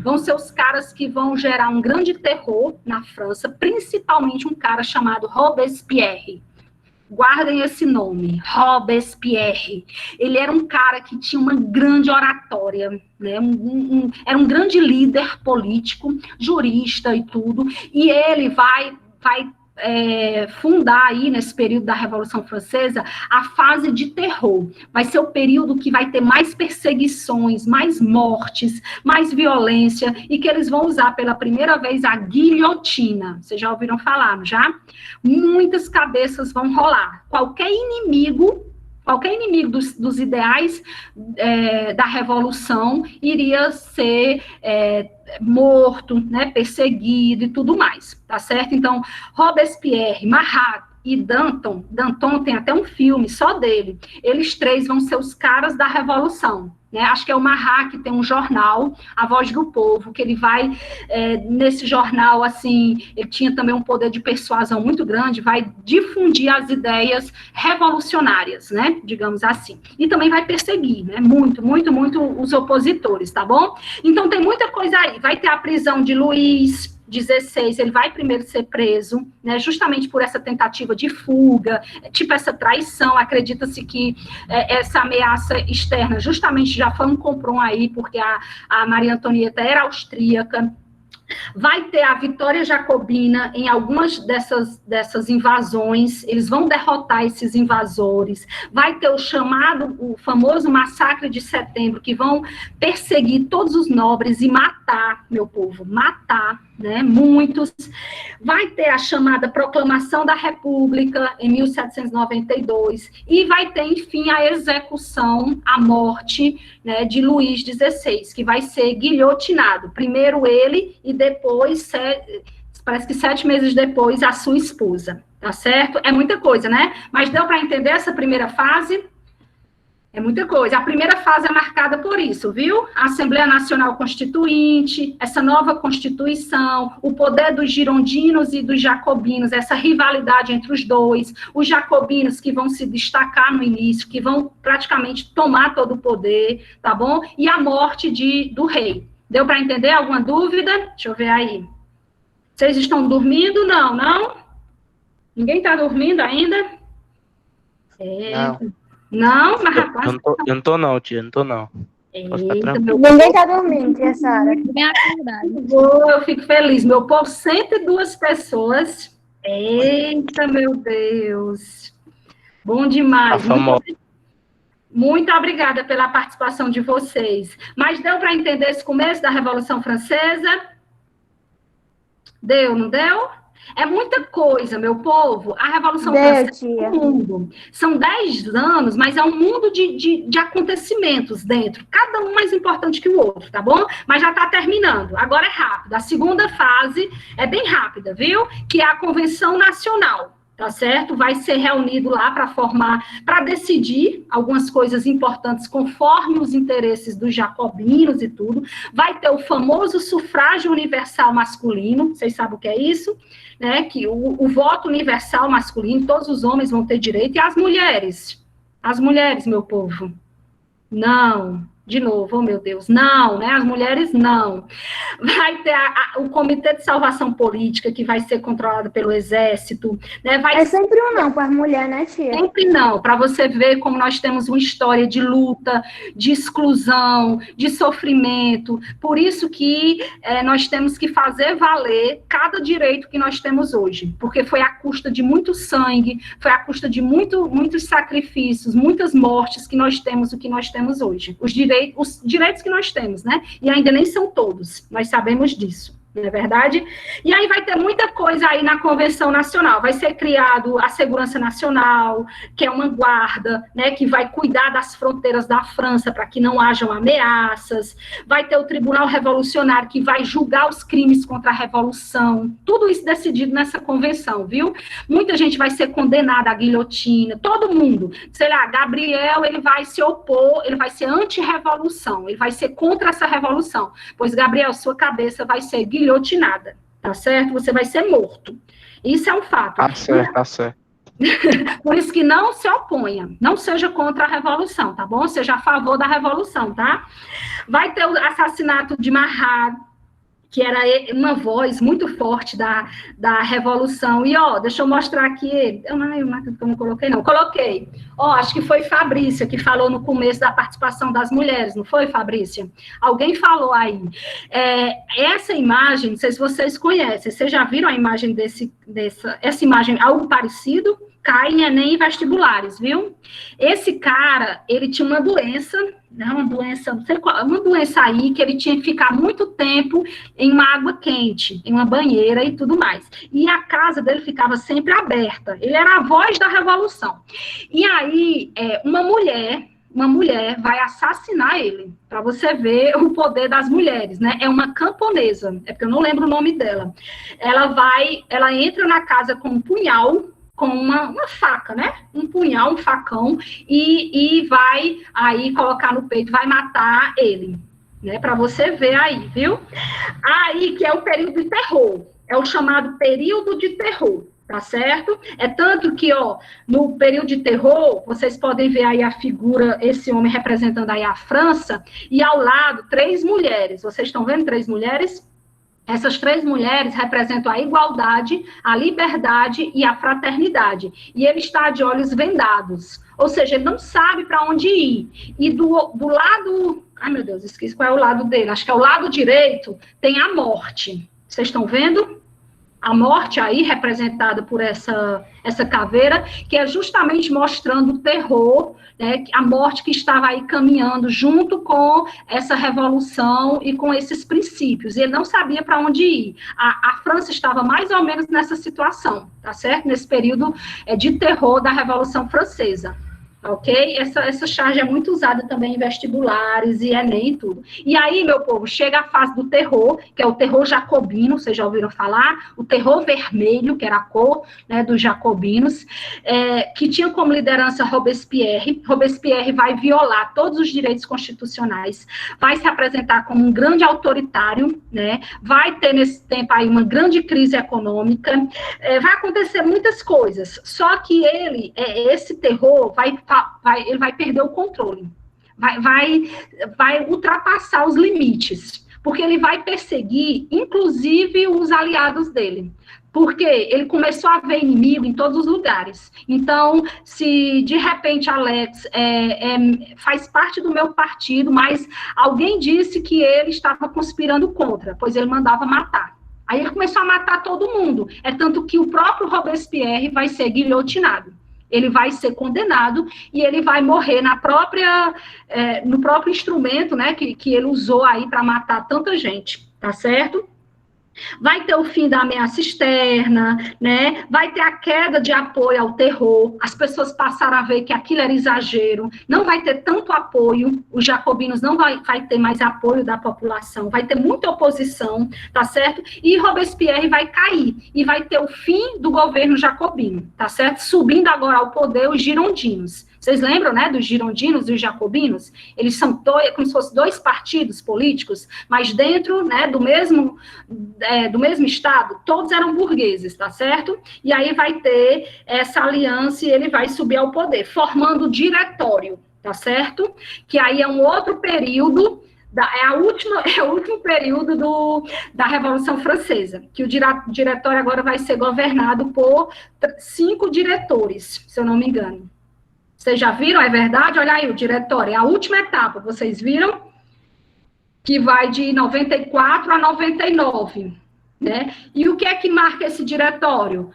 Vão ser os caras que vão gerar um grande terror na França, principalmente um cara chamado Robespierre. Guardem esse nome, Robespierre. Ele era um cara que tinha uma grande oratória, né? Era um grande líder político, jurista e tudo, e ele vai fundar aí, nesse período da Revolução Francesa, a fase de terror. Vai ser o período que vai ter mais perseguições, mais mortes, mais violência, e que eles vão usar pela primeira vez a guilhotina. Vocês já ouviram falar, já? Muitas cabeças vão rolar. Qualquer inimigo dos ideais da Revolução iria ser morto, né, perseguido e tudo mais, tá certo? Então, Robespierre, Marat e Danton tem até um filme só dele, eles 3 vão ser os caras da Revolução, né? Acho que é o Marat que tem um jornal, A Voz do Povo, que ele vai, nesse jornal, assim, ele tinha também um poder de persuasão muito grande, vai difundir as ideias revolucionárias, né, digamos assim, e também vai perseguir, né, muito os opositores, tá bom? Então tem muita coisa aí, vai ter a prisão de Luís XVI, ele vai primeiro ser preso, né, justamente por essa tentativa de fuga, tipo essa traição. Acredita-se que essa ameaça externa justamente já foi um complô aí, porque a Maria Antonieta era austríaca. Vai ter a vitória jacobina em algumas dessas invasões, eles vão derrotar esses invasores, vai ter o famoso massacre de setembro, que vão perseguir todos os nobres e matar, meu povo, matar né, muitos. Vai ter a chamada Proclamação da República, em 1792, e vai ter, enfim, a execução, a morte, né, de Luís XVI, que vai ser guilhotinado. Primeiro ele, e depois, parece que 7 meses depois, a sua esposa, tá certo? É muita coisa, né? Mas deu para entender essa primeira fase? É muita coisa. A primeira fase é marcada por isso, viu? A Assembleia Nacional Constituinte, essa nova Constituição, o poder dos girondinos e dos jacobinos, essa rivalidade entre os dois, os jacobinos que vão se destacar no início, que vão praticamente tomar todo o poder, tá bom? E a morte do rei. Deu para entender? Alguma dúvida? Deixa eu ver aí. Vocês estão dormindo? Não? Ninguém está dormindo ainda? Não, mas rapaz... Eu não tô não, tia, não tô não. Ninguém tá dormindo, tia Sara. Eu fico feliz. Meu povo, 102 pessoas. Eita, meu Deus. Bom demais. Muito obrigada pela participação de vocês. Mas deu para entender esse começo da Revolução Francesa? Deu, não deu? É muita coisa, meu povo. A Revolução Francesa é um mundo. São 10 anos, mas é um mundo de acontecimentos dentro. Cada um mais importante que o outro, tá bom? Mas já está terminando. Agora é rápido. A segunda fase é bem rápida, viu? Que é a Convenção Nacional. Tá certo? Vai ser reunido lá para decidir algumas coisas importantes conforme os interesses dos jacobinos e tudo. Vai ter o famoso sufrágio universal masculino, vocês sabem o que é isso? Né? Que o voto universal masculino, todos os homens vão ter direito, e as mulheres? As mulheres, meu povo? Não. De novo, oh meu Deus, não, né? As mulheres não. Vai ter o Comitê de Salvação Política, que vai ser controlado pelo Exército, né? É sempre um não para as mulheres, né, tia? Sempre não, para você ver como nós temos uma história de luta, de exclusão, de sofrimento. Por isso que nós temos que fazer valer cada direito que nós temos hoje, porque foi à custa de muito sangue, foi à custa de muitos sacrifícios, muitas mortes que nós temos o que nós temos hoje. Os direitos que nós temos, né? E ainda nem são todos, nós sabemos disso, não é verdade? E aí vai ter muita coisa aí na Convenção Nacional, vai ser criado a Segurança Nacional, que é uma guarda, né, que vai cuidar das fronteiras da França para que não hajam ameaças, vai ter o Tribunal Revolucionário, que vai julgar os crimes contra a Revolução, tudo isso decidido nessa convenção, viu? Muita gente vai ser condenada à guilhotina, todo mundo, sei lá, Gabriel, ele vai se opor, ele vai ser anti-revolução, ele vai ser contra essa revolução, pois, Gabriel, sua cabeça vai ser guilhotinada, tá certo? Você vai ser morto. Isso é um fato. Tá certo. Por isso que não se oponha, não seja contra a revolução, tá bom? Seja a favor da revolução, tá? Vai ter o assassinato de Marat, que era uma voz muito forte da revolução. E, ó, deixa eu mostrar aqui, eu não coloquei, não. Coloquei. Ó, acho que foi Fabrícia que falou no começo da participação das mulheres, não foi, Fabrícia? Alguém falou aí. Essa imagem, não sei se vocês conhecem, vocês já viram a imagem essa imagem, algo parecido? Cai em Enem e vestibulares, viu? Esse cara, ele tinha uma doença, né, uma doença aí, que ele tinha que ficar muito tempo em uma água quente, em uma banheira e tudo mais. E a casa dele ficava sempre aberta. Ele era a voz da revolução. E aí, uma mulher vai assassinar ele, para você ver o poder das mulheres, né? É uma camponesa, é porque eu não lembro o nome dela. Ela entra na casa com um punhal, com uma faca, né? Um punhal, um facão, e vai aí colocar no peito, vai matar ele, né? Para você ver aí, viu? Aí que é o período de terror, é o chamado período de terror, tá certo? É tanto que, ó, no período de terror, vocês podem ver aí a figura, esse homem representando aí a França, e ao lado, 3 mulheres. Vocês estão vendo 3 mulheres? Essas 3 mulheres representam a igualdade, a liberdade e a fraternidade. E ele está de olhos vendados. Ou seja, ele não sabe para onde ir. E do lado... Ai, meu Deus, esqueci qual é o lado dele. Acho que é o lado direito, tem a morte. Vocês estão vendo? A morte aí, representada por essa caveira, que é justamente mostrando o terror, né, a morte que estava aí caminhando junto com essa revolução e com esses princípios. E ele não sabia para onde ir. A França estava mais ou menos nessa situação, tá certo? Nesse período de terror da Revolução Francesa. Ok? Essa charge é muito usada também em vestibulares e Enem e tudo. E aí, meu povo, chega a fase do terror, que é o terror jacobino, vocês já ouviram falar? O terror vermelho, que era a cor, né, dos jacobinos, que tinha como liderança Robespierre. Robespierre vai violar todos os direitos constitucionais, vai se apresentar como um grande autoritário, né? Vai ter nesse tempo aí uma grande crise econômica, vai acontecer muitas coisas, só que esse terror ele vai perder o controle, vai ultrapassar os limites, porque ele vai perseguir, inclusive, os aliados dele, porque ele começou a ver inimigo em todos os lugares. Então, se de repente Alex faz parte do meu partido, mas alguém disse que ele estava conspirando contra, pois ele mandava matar. Aí ele começou a matar todo mundo, tanto que o próprio Robespierre vai ser guilhotinado. Ele vai ser condenado e ele vai morrer no próprio instrumento, né, que ele usou aí para matar tanta gente, tá certo? Vai ter o fim da ameaça externa, né? Vai ter a queda de apoio ao terror, as pessoas passaram a ver que aquilo era exagero, não vai ter tanto apoio, os jacobinos não vai ter mais apoio da população, vai ter muita oposição, tá certo? E Robespierre vai cair, e vai ter o fim do governo jacobino, tá certo? Subindo agora ao poder os girondinos. Vocês lembram, né, dos girondinos e dos jacobinos? Eles são como se fossem dois partidos políticos, mas dentro, né, do mesmo estado, todos eram burgueses, tá certo? E aí vai ter essa aliança e ele vai subir ao poder, formando o diretório, tá certo? Que aí é um outro período, é o último período da Revolução Francesa, que o diretório agora vai ser governado por 5 diretores, se eu não me engano. Vocês já viram, é verdade? Olha aí, o diretório, é a última etapa, vocês viram? Que vai de 94 a 99, né? E o que é que marca esse diretório?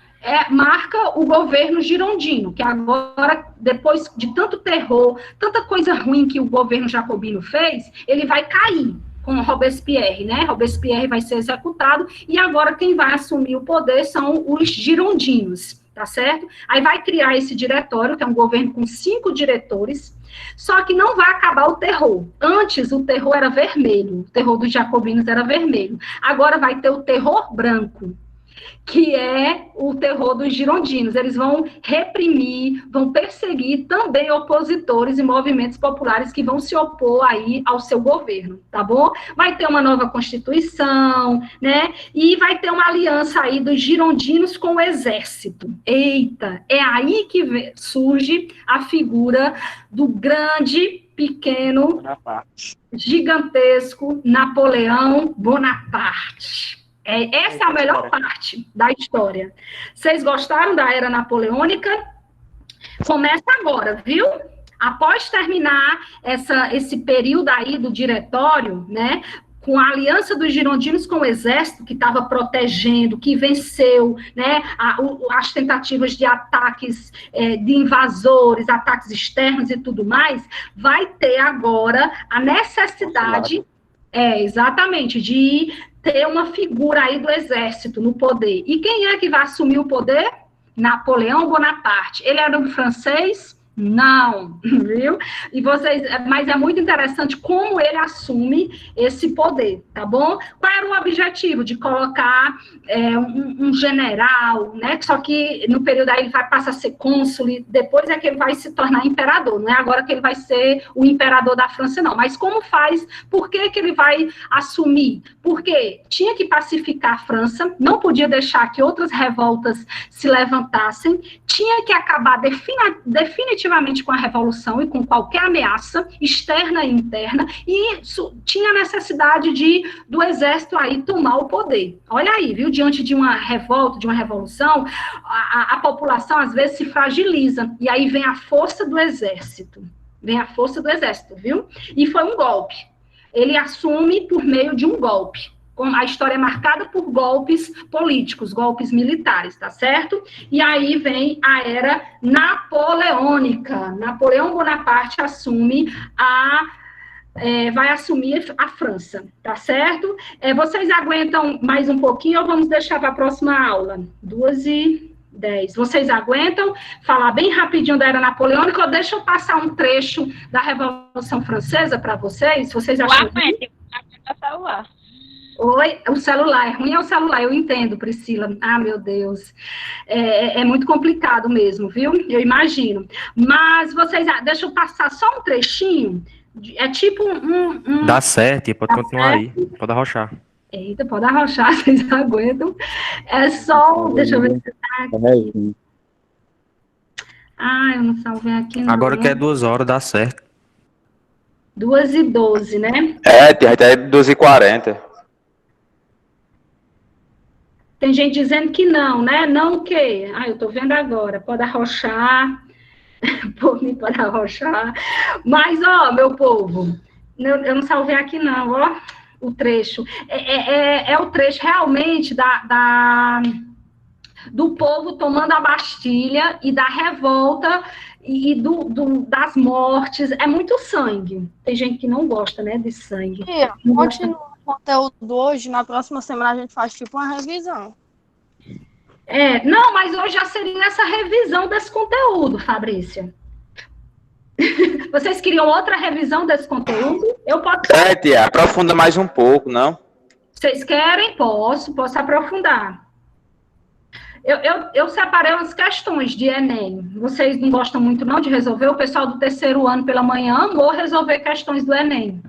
Marca o governo girondino, que agora, depois de tanto terror, tanta coisa ruim que o governo jacobino fez, ele vai cair com Robespierre, né? Robespierre vai ser executado, e agora quem vai assumir o poder são os girondinos, tá certo? Aí vai criar esse diretório, que é um governo com 5 diretores, só que não vai acabar o terror. Antes, o terror era vermelho, o terror dos jacobinos era vermelho. Agora vai ter o terror branco, que é o terror dos girondinos. Eles vão reprimir, vão perseguir também opositores e movimentos populares que vão se opor aí ao seu governo, tá bom? Vai ter uma nova Constituição, né? E vai ter uma aliança aí dos girondinos com o exército. Eita, é aí que surge a figura do grande, pequeno, gigantesco Napoleão Bonaparte. Essa é a melhor parte da história. Vocês gostaram da era napoleônica? Começa agora, viu? Após terminar esse período aí do diretório, né, com a aliança dos girondinos com o exército, que estava protegendo, que venceu, né, as tentativas de ataques de invasores, ataques externos e tudo mais, vai ter agora a necessidade, exatamente, de ter uma figura aí do exército no poder. E quem é que vai assumir o poder? Napoleão Bonaparte. Ele era um francês? Não, viu? Mas é muito interessante como ele assume esse poder, tá bom? Qual era o objetivo? De colocar um general, né? Só que no período aí ele vai passar a ser cônsul, e depois é que ele vai se tornar imperador, não é agora que ele vai ser o imperador da França, não. Mas como faz? Por que ele vai assumir? Porque tinha que pacificar a França, não podia deixar que outras revoltas se levantassem, tinha que acabar definitivamente com a revolução e com qualquer ameaça externa e interna, e tinha necessidade do exército aí tomar o poder. Olha aí, viu? Diante de uma revolta, de uma revolução, a população às vezes se fragiliza, e aí vem a força do exército. Vem a força do exército, viu? E foi um golpe. Ele assume por meio de um golpe. a história é marcada por golpes políticos, golpes militares, tá certo? E aí vem a era napoleônica. Napoleão Bonaparte vai assumir a França, tá certo? Vocês aguentam mais um pouquinho ou vamos deixar para a próxima aula? 2h10. Vocês aguentam falar bem rapidinho da era napoleônica ou deixa eu passar um trecho da Revolução Francesa para vocês? Vocês acham que... celular. Oi, o celular, é ruim é o celular, eu entendo, Priscila. Ah, meu Deus. É muito complicado mesmo, viu? Eu imagino. Mas vocês, deixa eu passar só um trechinho. É tipo Dá certo, pode continuar aí, pode arrochar. Eita, pode arrochar, vocês aguentam. É só, deixa eu ver se tá aqui. Ah, eu não salvei aqui não. Agora que é 2 horas, dá certo. 2h12, né? Até 2h40. Tem gente dizendo que não, né? Não o quê? Ah, eu tô vendo agora. Pode arrochar. Por mim, pode arrochar. Mas, ó, meu povo, eu não salvei aqui não, ó, o trecho. É o trecho realmente do povo tomando a Bastilha e da revolta e das mortes. É muito sangue. Tem gente que não gosta, né, de sangue. Continua o conteúdo hoje, na próxima semana a gente faz tipo uma revisão. Não, mas hoje já seria essa revisão desse conteúdo, Fabrícia. Vocês queriam outra revisão desse conteúdo? Eu posso... Tia, aprofunda mais um pouco, não? Vocês querem? Posso aprofundar. Eu separei umas questões de Enem. Vocês não gostam muito, não, de resolver? O pessoal do 3º ano pela manhã amou resolver questões do Enem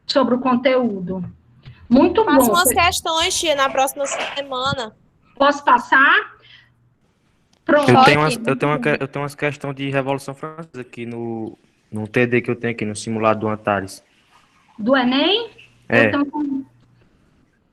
sobre o conteúdo. Muito bom. Faça umas questões, tia, na próxima semana. Posso passar? Pronto. Eu tenho umas questões de Revolução Francesa aqui no TD que eu tenho aqui, no simulado do Antares. Do Enem?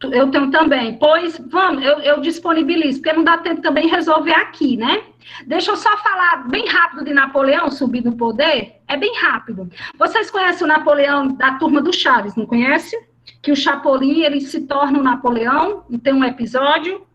Eu tenho também. Pois, vamos, eu disponibilizo, porque não dá tempo também resolver aqui, né? Deixa eu só falar bem rápido de Napoleão subir no poder. É bem rápido. Vocês conhecem o Napoleão da Turma do Chaves, não conhece? Que o Chapolin, ele se torna o Napoleão, e tem um episódio...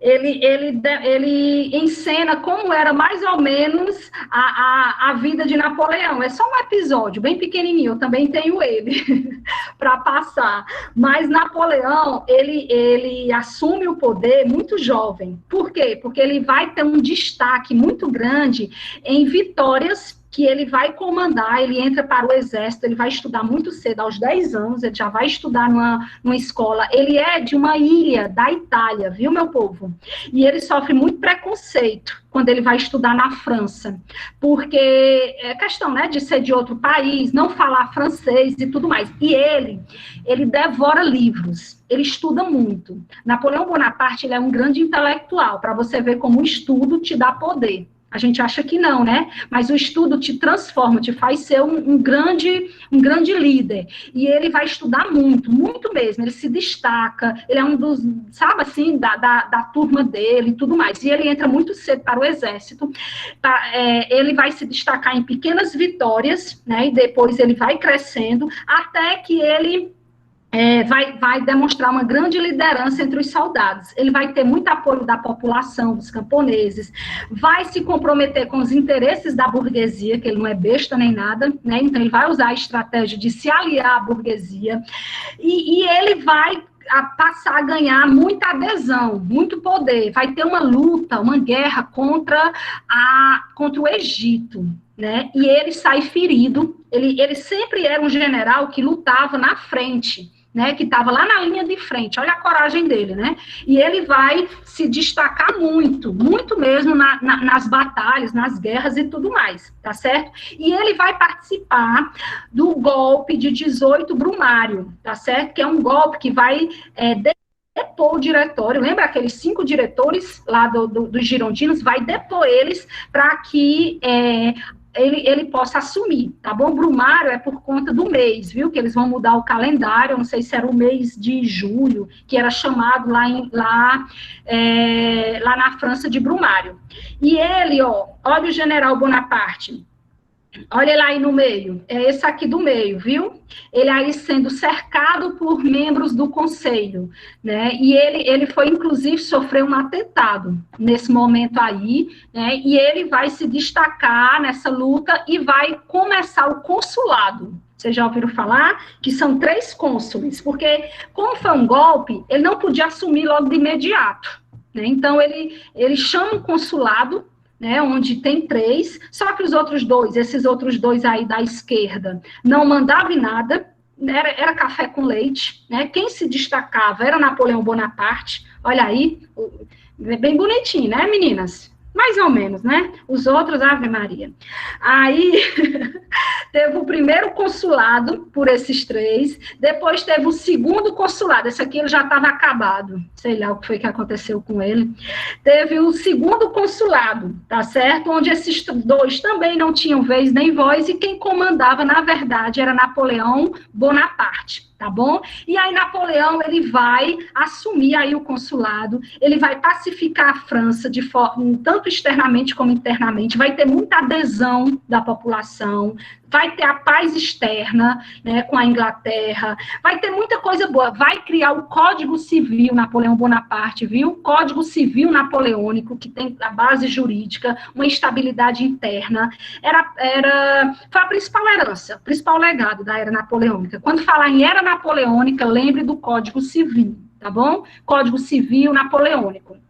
Ele encena como era mais ou menos a vida de Napoleão. É só um episódio, bem pequenininho, eu também tenho ele para passar. Mas Napoleão, ele assume o poder muito jovem. Por quê? Porque ele vai ter um destaque muito grande em vitórias que ele vai comandar, ele entra para o exército, ele vai estudar muito cedo, aos 10 anos, ele já vai estudar numa escola. Ele é de uma ilha da Itália, viu, meu povo? E ele sofre muito preconceito quando ele vai estudar na França, porque é questão, né, de ser de outro país, não falar francês e tudo mais. E ele devora livros, ele estuda muito. Napoleão Bonaparte, ele é um grande intelectual, para você ver como o estudo te dá poder. A gente acha que não, né? Mas o estudo te transforma, te faz ser um grande líder. E ele vai estudar muito, muito mesmo. Ele se destaca, ele é um dos, sabe assim, da turma dele e tudo mais. E ele entra muito cedo para o exército. Ele vai se destacar em pequenas vitórias, né? E depois ele vai crescendo, até que ele... vai demonstrar uma grande liderança entre os soldados. Ele vai ter muito apoio da população, dos camponeses, vai se comprometer com os interesses da burguesia, que ele não é besta nem nada, né? Então ele vai usar a estratégia de se aliar à burguesia, e ele vai passar a ganhar muita adesão, muito poder, vai ter uma luta, uma guerra contra o Egito, né? E ele sai ferido, ele sempre era um general que lutava na frente, né, que estava lá na linha de frente, olha a coragem dele, né, e ele vai se destacar muito, muito mesmo nas batalhas, nas guerras e tudo mais, tá certo? E ele vai participar do golpe de 18 Brumário, tá certo? Que é um golpe que vai depor o diretório, lembra aqueles 5 diretores lá dos girondinos, vai depor eles para que... Ele possa assumir, tá bom? Brumário é por conta do mês, viu? Que eles vão mudar o calendário, eu não sei se era o mês de julho, que era chamado lá na França de Brumário. E ele, olha o general Bonaparte, Olha ele aí no meio, é esse aqui do meio, viu? Ele aí sendo cercado por membros do conselho, né? E ele foi, inclusive, sofrer um atentado nesse momento aí, né? E ele vai se destacar nessa luta e vai começar o consulado. Vocês já ouviram falar? Que são 3 cônsules, porque como foi um golpe, ele não podia assumir logo de imediato, né? Então, ele chama um consulado, né, onde tem 3, só que os outros 2, esses outros 2 aí da esquerda, não mandavam em nada, era café com leite, né? Quem se destacava era Napoleão Bonaparte, olha aí, bem bonitinho, né, meninas? Mais ou menos, né? Os outros, Ave Maria. Aí, teve o primeiro consulado por esses 3, depois teve o segundo consulado, esse aqui ele já estava acabado, sei lá o que foi que aconteceu com ele. Teve o segundo consulado, tá certo? Onde esses 2 também não tinham vez nem voz, e quem comandava, na verdade, era Napoleão Bonaparte. Tá bom? E aí Napoleão, ele vai assumir aí o consulado, ele vai pacificar a França de forma, tanto externamente como internamente, vai ter muita adesão da população, vai ter a paz externa, né, com a Inglaterra, vai ter muita coisa boa, vai criar o Código Civil Napoleão Bonaparte, viu? Código Civil Napoleônico, que tem a base jurídica, uma estabilidade interna, foi a principal herança, o principal legado da era napoleônica. Quando falar em era napoleônica, lembre do Código Civil, tá bom? Código Civil Napoleônico.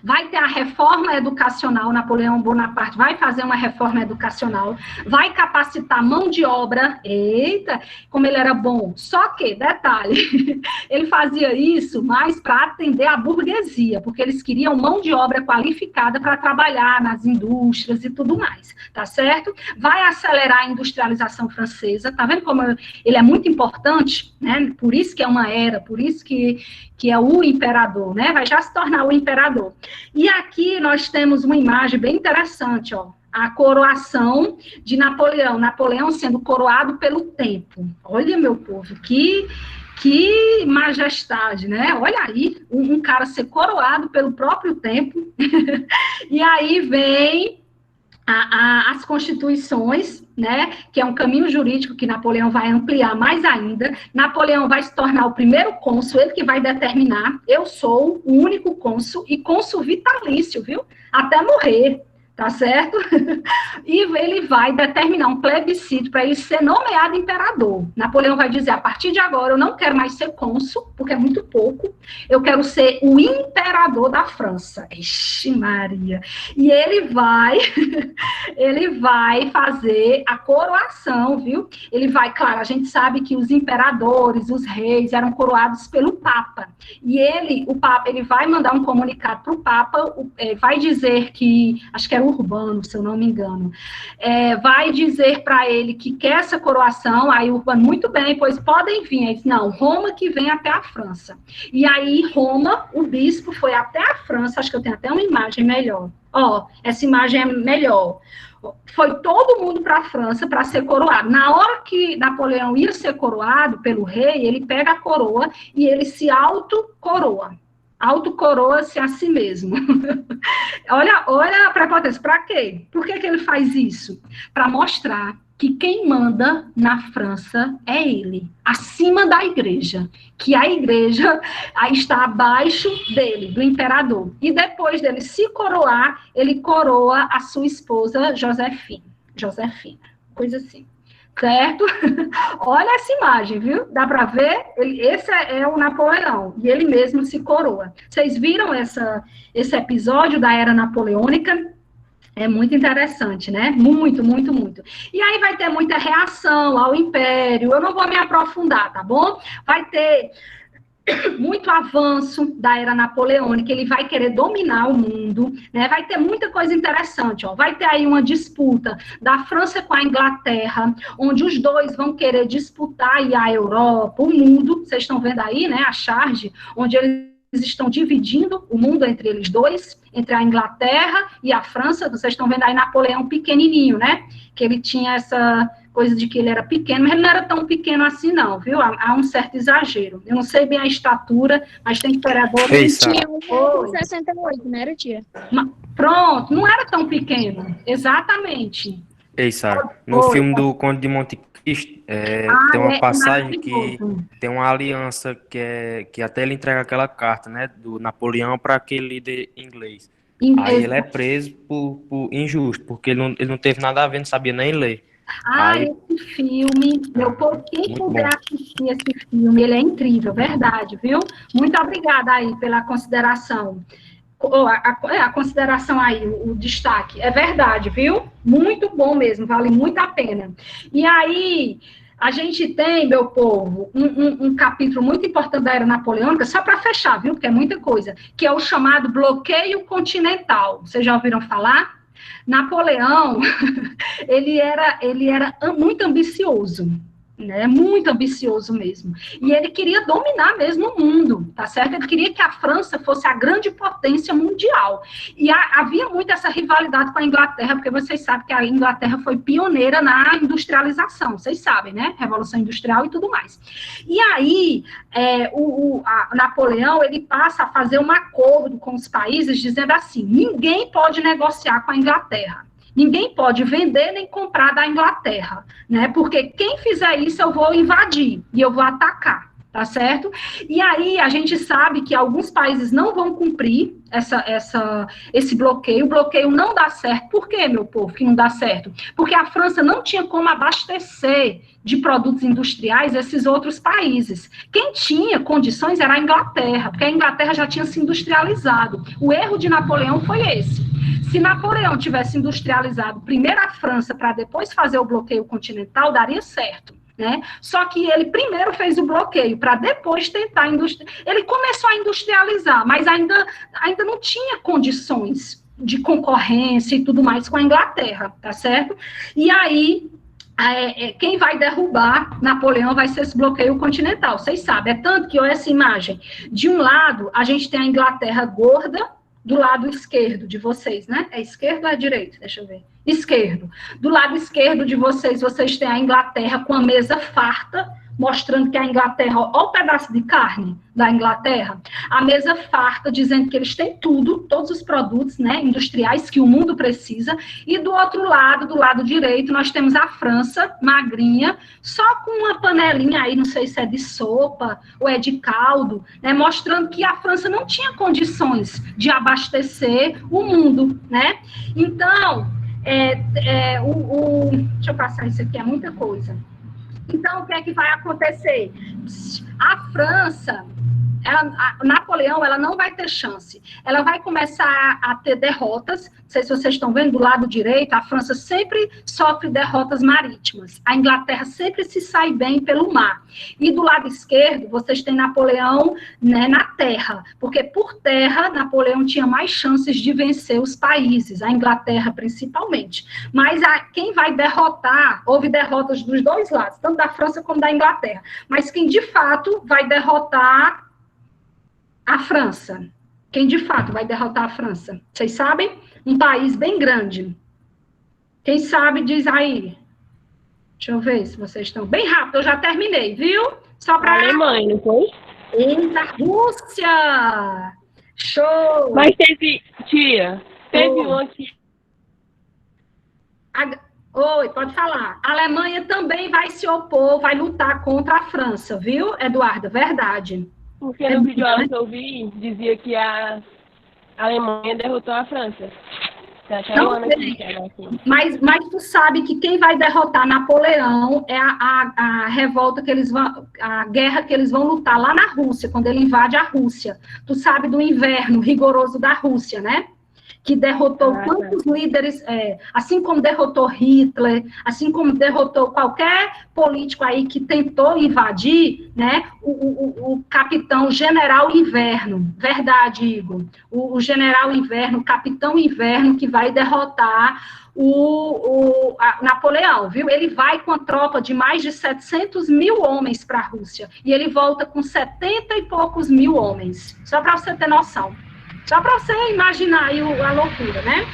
Vai ter a reforma educacional, Napoleão Bonaparte vai fazer uma reforma educacional, vai capacitar mão de obra, eita, como ele era bom. Só que, detalhe, ele fazia isso mais para atender a burguesia, porque eles queriam mão de obra qualificada para trabalhar nas indústrias e tudo mais, tá certo? Vai acelerar a industrialização francesa, tá vendo como ele é muito importante, né? Por isso que é uma era, por isso que é o imperador, né? Vai já se tornar o imperador. E aqui nós temos uma imagem bem interessante, ó. A coroação de Napoleão. Napoleão sendo coroado pelo tempo. Olha, meu povo, que majestade, né? Olha aí, um cara ser coroado pelo próprio tempo. E aí vem as constituições, né, que é um caminho jurídico que Napoleão vai ampliar mais ainda. Napoleão vai se tornar o primeiro cônsul, ele que vai determinar, eu sou o único cônsul, e cônsul vitalício, viu? Até morrer, tá certo? E ele vai determinar um plebiscito para ele ser nomeado imperador. Napoleão vai dizer, a partir de agora eu não quero mais ser cônsul, porque é muito pouco, eu quero ser o imperador da França. Ixi, Maria. E ele vai fazer a coroação, viu? Ele vai, claro, a gente sabe que os imperadores, os reis, eram coroados pelo Papa. E o Papa, ele vai mandar um comunicado para o Papa, vai dizer que, acho que era Urbano, se eu não me engano, vai dizer para ele que quer essa coroação. Aí Urbano, muito bem, pois podem vir. Ele disse, não, Roma que vem até a França. E aí Roma, o bispo foi até a França, acho que eu tenho até uma imagem melhor. Ó, essa imagem é melhor. Foi todo mundo para a França para ser coroado. Na hora que Napoleão ia ser coroado pelo rei, ele pega a coroa e ele se autocoroa. Autocoroa-se a si mesmo. olha a prepotência. Para quê? Por que ele faz isso? Para mostrar que quem manda na França é ele, acima da igreja, que a igreja está abaixo dele, do imperador. E depois dele se coroar, ele coroa a sua esposa Josefina, coisa assim. Certo? Olha essa imagem, viu? Dá para ver? Esse é o Napoleão, e ele mesmo se coroa. Vocês viram esse episódio da Era Napoleônica? É muito interessante, né? Muito, muito, muito. E aí vai ter muita reação ao Império, eu não vou me aprofundar, tá bom? Vai ter muito avanço da era napoleônica, ele vai querer dominar o mundo, né? Vai ter muita coisa interessante, ó. Vai ter aí uma disputa da França com a Inglaterra, onde os dois vão querer disputar aí a Europa, o mundo, vocês estão vendo aí, né, a charge, onde eles estão dividindo o mundo entre eles dois, entre a Inglaterra e a França. Vocês estão vendo aí Napoleão pequenininho, né, que ele tinha essa coisa de que ele era pequeno, mas ele não era tão pequeno assim não, viu? Há um certo exagero. Eu não sei bem a estatura, mas tem imperador... Tinha 1,68, não era, tia? Pronto, não era tão pequeno, exatamente. Ei, Sara, no Oi. filme do Conde de Monte Cristo, tem uma passagem que maravilhoso. tem uma aliança que até ele entrega aquela carta, né, do Napoleão para aquele líder inglês. Aí ele é preso por injusto, porque ele não teve nada a ver, não sabia nem ler. Aí, Esse filme, meu povo, quem puder assistir esse filme, ele é incrível, verdade, viu? Muito obrigada aí pela consideração. A consideração aí, o destaque, é verdade, viu? Muito bom mesmo, vale muito a pena. E aí, a gente tem, meu povo, um capítulo muito importante da Era Napoleônica, só para fechar, viu? Porque é muita coisa, que é o chamado bloqueio continental. Vocês já ouviram falar? Napoleão, ele era muito ambicioso, né? Muito ambicioso mesmo. E ele queria dominar mesmo o mundo, tá certo? Ele queria que a França fosse a grande potência mundial. E havia muito essa rivalidade com a Inglaterra, porque vocês sabem que a Inglaterra foi pioneira na industrialização, vocês sabem, né? Revolução Industrial e tudo mais. E aí, Napoleão, ele passa a fazer um acordo com os países, dizendo assim, ninguém pode negociar com a Inglaterra. Ninguém pode vender nem comprar da Inglaterra, né? Porque quem fizer isso eu vou invadir e eu vou atacar, tá certo? E aí a gente sabe que alguns países não vão cumprir esse bloqueio. O bloqueio não dá certo. Por quê, meu povo, que não dá certo? Porque a França não tinha como abastecer de produtos industriais esses outros países. Quem tinha condições era a Inglaterra, porque a Inglaterra já tinha se industrializado. O erro de Napoleão foi esse. Se Napoleão tivesse industrializado primeiro a França para depois fazer o bloqueio continental, daria certo, né? Só que ele primeiro fez o bloqueio para depois tentar Ele começou a industrializar, mas ainda não tinha condições de concorrência e tudo mais com a Inglaterra, tá certo? E aí quem vai derrubar Napoleão vai ser esse bloqueio continental, vocês sabem. É tanto que, olha essa imagem, de um lado a gente tem a Inglaterra gorda, do lado esquerdo de vocês, né? É esquerdo ou é direito? Deixa eu ver. Esquerdo. Do lado esquerdo de vocês, vocês têm a Inglaterra com a mesa farta, mostrando que a Inglaterra, olha o pedaço de carne da Inglaterra, a mesa farta, dizendo que eles têm tudo, todos os produtos, né, industriais que o mundo precisa, e do outro lado, do lado direito, nós temos a França, magrinha, só com uma panelinha aí, não sei se é de sopa ou é de caldo, né, mostrando que a França não tinha condições de abastecer o mundo, né? Então, deixa eu passar isso aqui, é muita coisa. Então, o que é que vai acontecer? A França, Napoleão, ela não vai ter chance. Ela vai começar a ter derrotas. Não sei se vocês estão vendo, do lado direito, a França sempre sofre derrotas marítimas. A Inglaterra sempre se sai bem pelo mar. E do lado esquerdo, vocês têm Napoleão, né, na terra. Porque por terra, Napoleão tinha mais chances de vencer os países, a Inglaterra principalmente. Mas quem vai derrotar, houve derrotas dos dois lados, tanto da França como da Inglaterra. Mas quem de fato vai derrotar a França. Quem de fato vai derrotar a França? Vocês sabem? Um país bem grande. Quem sabe, diz aí. Deixa eu ver se vocês estão bem rápido. Eu já terminei, viu? Só para Alemanha, não foi? Eita, Rússia! Show! Mas teve um aqui. Oi, pode falar. A Alemanha também vai se opor, vai lutar contra a França, viu, Eduardo? Verdade. Porque no vídeo que eu vi, dizia que a Alemanha derrotou a França. Mas tu sabe que quem vai derrotar Napoleão é a revolta que eles vão, a guerra que eles vão lutar lá na Rússia, quando ele invade a Rússia. Tu sabe do inverno rigoroso da Rússia, né? Que derrotou quantos líderes, assim como derrotou Hitler, assim como derrotou qualquer político aí que tentou invadir, né, o capitão General Inverno, verdade, Igor, o General Inverno, o Capitão Inverno, que vai derrotar Napoleão, viu? Ele vai com a tropa de mais de 700 mil homens para a Rússia, e ele volta com 70 e poucos mil homens, só para você ter noção. Só para você imaginar aí a loucura, né?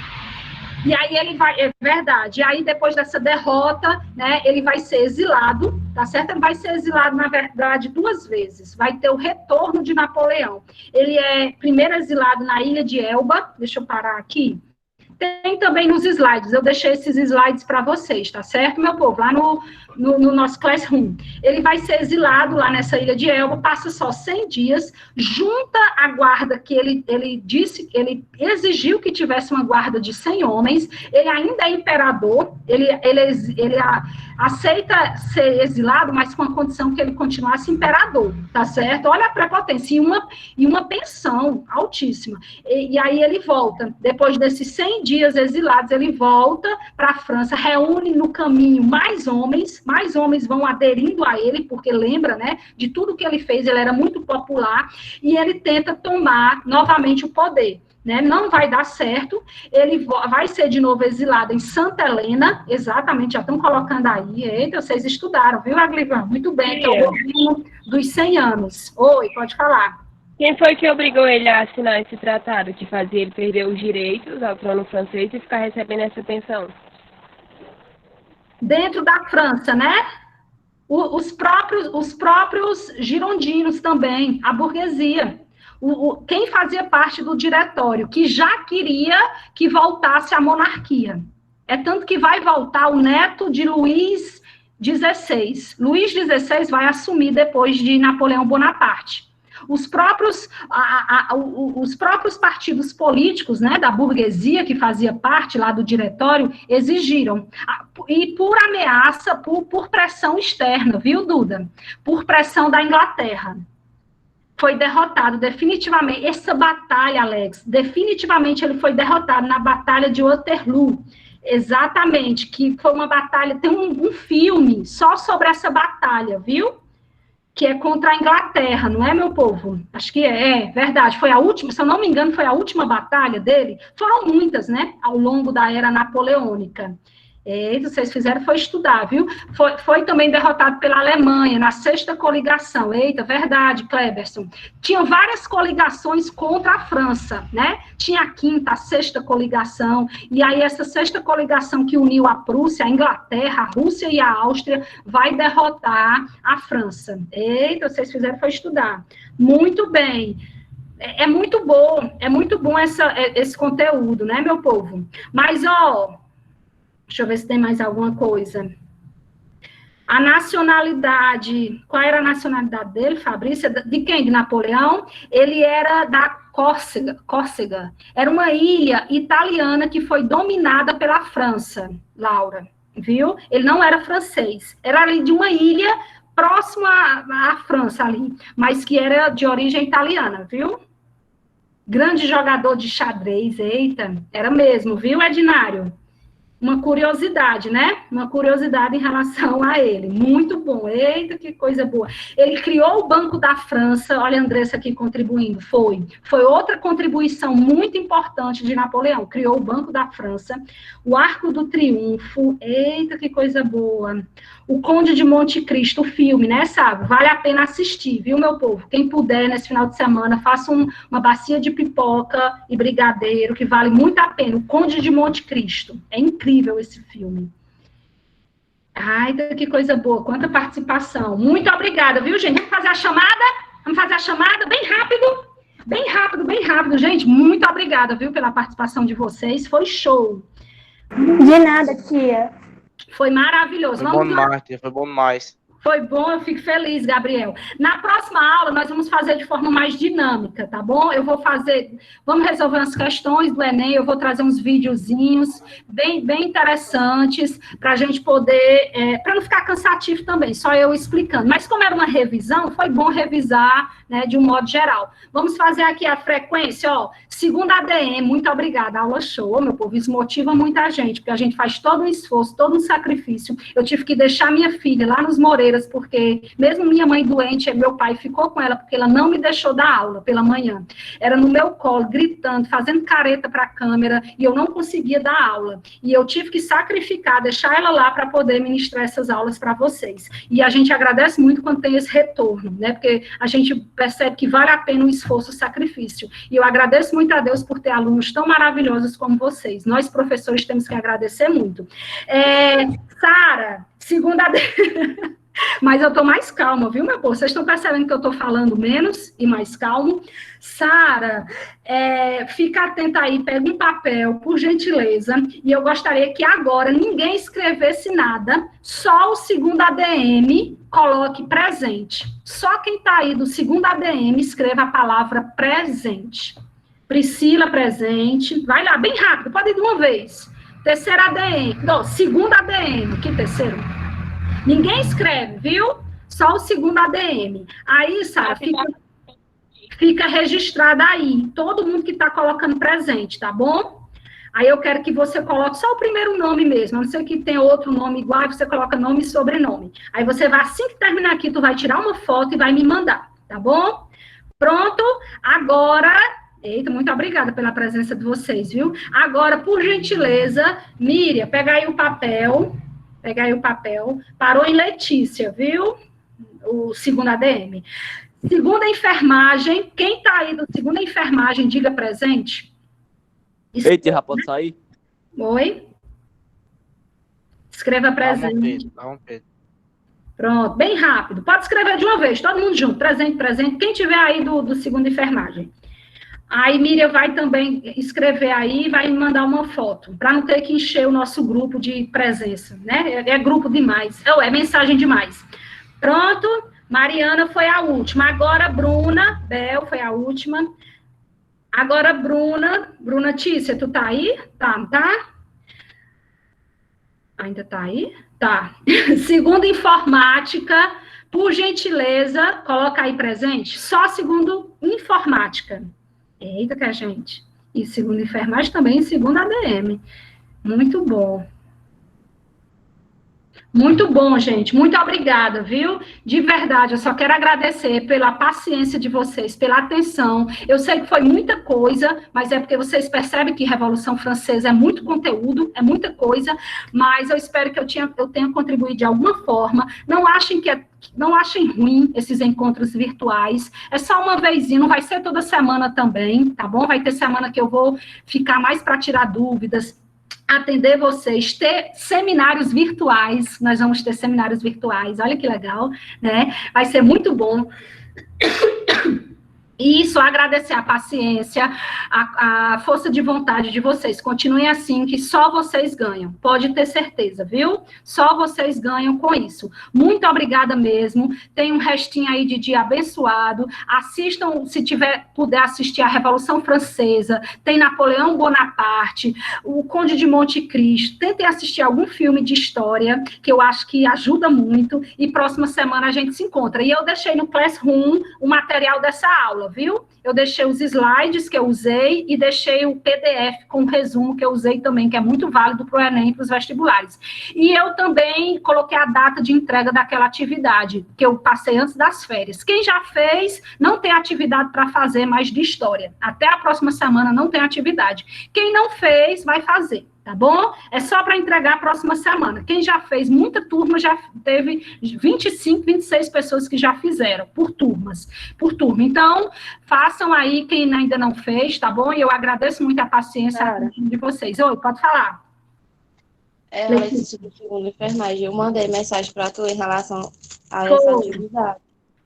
E aí ele vai, é verdade, e aí depois dessa derrota, né, ele vai ser exilado, tá certo? Ele vai ser exilado, na verdade, 2 vezes. Vai ter o retorno de Napoleão. Ele é primeiro exilado na ilha de Elba, deixa eu parar aqui. tem também nos slides, eu deixei esses slides para vocês, tá certo, meu povo? Lá no nosso Classroom. Ele vai ser exilado lá nessa ilha de Elba, passa só 100 dias, junta a guarda que ele disse, ele exigiu que tivesse uma guarda de 100 homens, ele ainda é imperador, ele aceita ser exilado, mas com a condição que ele continuasse imperador, tá certo? Olha a prepotência, e uma pensão altíssima. E aí ele volta, depois desses 100 dias exilados, ele volta para a França, reúne no caminho mais homens vão aderindo a ele, porque lembra, né, de tudo que ele fez, ele era muito popular, e ele tenta tomar novamente o poder. Né, não vai dar certo, ele vai ser de novo exilado em Santa Helena, exatamente, já estão colocando aí, eita, vocês estudaram, viu, Aglivan? Muito bem, que é o governo dos 100 anos. Oi, pode falar. Quem foi que obrigou ele a assinar esse tratado, que fazia ele perder os direitos ao trono francês e ficar recebendo essa pensão? Dentro da França, né? Os próprios girondinos também, a burguesia. Quem fazia parte do diretório, que já queria que voltasse a monarquia. É tanto que vai voltar o neto de Luís XVI. Luís XVI vai assumir depois de Napoleão Bonaparte. Os próprios partidos políticos, né, da burguesia, que fazia parte lá do diretório, exigiram. E por ameaça, por pressão externa, viu, Duda? Por pressão da Inglaterra. Foi derrotado definitivamente. Essa batalha, Alex, definitivamente ele foi derrotado na Batalha de Waterloo. Exatamente, que foi uma batalha, tem um filme só sobre essa batalha, viu? Que é contra a Inglaterra, não é, meu povo? Acho que é verdade. Foi a última, se eu não me engano, foi a última batalha dele. Foram muitas, né, ao longo da era napoleônica. Vocês fizeram foi estudar, viu? Foi também derrotado pela Alemanha, na sexta coligação. Eita, verdade, Kleberson. Tinham várias coligações contra a França, né? Tinha a quinta, a sexta coligação, e aí essa sexta coligação que uniu a Prússia, a Inglaterra, a Rússia e a Áustria, vai derrotar a França. Eita, vocês fizeram foi estudar. Muito bem. É muito bom esse conteúdo, né, meu povo? Mas, deixa eu ver se tem mais alguma coisa. A nacionalidade, qual era a nacionalidade dele, Fabrício? De quem? De Napoleão? Ele era da Córcega. Era uma ilha italiana que foi dominada pela França, Laura, viu? Ele não era francês, era ali de uma ilha próxima à França ali, mas que era de origem italiana, viu? Grande jogador de xadrez, eita, era mesmo, viu, Edinário? Uma curiosidade, né? Uma curiosidade em relação a ele. Muito bom. Eita, que coisa boa. Ele criou o Banco da França. Olha a Andressa aqui contribuindo. Foi outra contribuição muito importante de Napoleão. Criou o Banco da França. O Arco do Triunfo. Eita, que coisa boa. O Conde de Monte Cristo, o filme, né, sabe? Vale a pena assistir, viu, meu povo? Quem puder, nesse final de semana, faça uma bacia de pipoca e brigadeiro, que vale muito a pena. O Conde de Monte Cristo. É incrível esse filme. Ai, que coisa boa. Quanta participação. Muito obrigada, viu, gente? Vamos fazer a chamada? Vamos fazer a chamada bem rápido? Bem rápido, gente. Muito obrigada, viu, pela participação de vocês. Foi show. De nada, tia. Foi maravilhoso. Foi bom demais, tia. Foi bom demais. Foi bom, eu fico feliz, Gabriel. Na próxima aula, nós vamos fazer de forma mais dinâmica, tá bom? Vamos resolver as questões do Enem, eu vou trazer uns videozinhos bem interessantes, para a gente poder, para não ficar cansativo também, só eu explicando. Mas como era uma revisão, foi bom revisar, né, de um modo geral. Vamos fazer aqui a frequência, segunda ADM, muito obrigada, aula show, meu povo, isso motiva muita gente, porque a gente faz todo um esforço, todo um sacrifício. Eu tive que deixar minha filha lá nos Moreiros, porque mesmo minha mãe doente, meu pai ficou com ela, porque ela não me deixou dar aula pela manhã. Era no meu colo, gritando, fazendo careta para a câmera, e eu não conseguia dar aula. E eu tive que sacrificar, deixar ela lá para poder ministrar essas aulas para vocês. E a gente agradece muito quando tem esse retorno, né? Porque a gente percebe que vale a pena o esforço, o sacrifício. E eu agradeço muito a Deus por ter alunos tão maravilhosos como vocês. Nós, professores, temos que agradecer muito. Sara, segunda... Mas eu estou mais calma, viu, meu povo? Vocês estão percebendo que eu estou falando menos e mais calmo? Sara, fica atenta aí, pega um papel, por gentileza, e eu gostaria que agora ninguém escrevesse nada, só o segundo ADM coloque presente. Só quem está aí do segundo ADM escreva a palavra presente. Priscila, presente. Vai lá, bem rápido, pode ir de uma vez. Terceiro ADM, não, segundo ADM, que terceiro? Ninguém escreve, viu? Só o segundo ADM. Aí, Sara, fica registrado aí, todo mundo que está colocando presente, tá bom? Aí eu quero que você coloque só o primeiro nome mesmo, a não ser que tenha outro nome igual, você coloca nome e sobrenome. Aí você vai, assim que terminar aqui, tu vai tirar uma foto e vai me mandar, tá bom? Pronto? Agora... Eita, muito obrigada pela presença de vocês, viu? Agora, por gentileza, Miriam, pega aí o papel... Pega aí o papel. Parou em Letícia, viu? O segundo ADM. Segunda enfermagem. Quem tá aí do segunda enfermagem, diga presente. Eita, já pode sair? Oi? Escreva presente. Pronto, bem rápido. Pode escrever de uma vez, todo mundo junto. Presente, presente. Quem tiver aí do segunda enfermagem. Aí Miriam vai também escrever aí e vai me mandar uma foto, para não ter que encher o nosso grupo de presença, né? É grupo demais, é mensagem demais. Pronto, Mariana foi a última. Agora, Bruna, Bel foi a última. Agora, Bruna Tícia, tu tá aí? Tá? Ainda tá aí? Tá. Segundo informática, por gentileza, coloca aí presente, só segundo informática. Eita, que a gente. E segundo enfermagem também, segundo ADM. Muito bom. Muito bom, gente. Muito obrigada, viu? De verdade, eu só quero agradecer pela paciência de vocês, pela atenção. Eu sei que foi muita coisa, mas é porque vocês percebem que Revolução Francesa é muito conteúdo, é muita coisa, mas eu espero que eu tenha contribuído de alguma forma. Não achem ruim esses encontros virtuais. É só uma vezinha, não vai ser toda semana também, tá bom? Vai ter semana que eu vou ficar mais para tirar dúvidas, atender vocês, ter seminários virtuais, nós vamos ter seminários virtuais, olha que legal, né? Vai ser muito bom. E só agradecer a paciência, a força de vontade de vocês. Continuem assim, que só vocês ganham. Pode ter certeza, viu? Só vocês ganham com isso. Muito obrigada mesmo. Tem um restinho aí de dia abençoado. Assistam, se puder assistir a Revolução Francesa. Tem Napoleão Bonaparte, o Conde de Monte Cristo. Tentem assistir algum filme de história, que eu acho que ajuda muito. E próxima semana a gente se encontra. E eu deixei no Classroom o material dessa aula, viu? Eu deixei os slides que eu usei e deixei o PDF com o resumo que eu usei também, que é muito válido para o Enem e para os vestibulares. E eu também coloquei a data de entrega daquela atividade, que eu passei antes das férias. Quem já fez, não tem atividade para fazer mais de história. Até a próxima semana não tem atividade. Quem não fez, vai fazer. Tá bom? É só para entregar a próxima semana. Quem já fez, muita turma, já teve 25, 26 pessoas que já fizeram, por turma. Então, façam aí quem ainda não fez, tá bom? E eu agradeço muito a paciência de vocês. Oi, pode falar. Letícia do segundo enfermagem, eu mandei mensagem para tu em relação a essa atividade.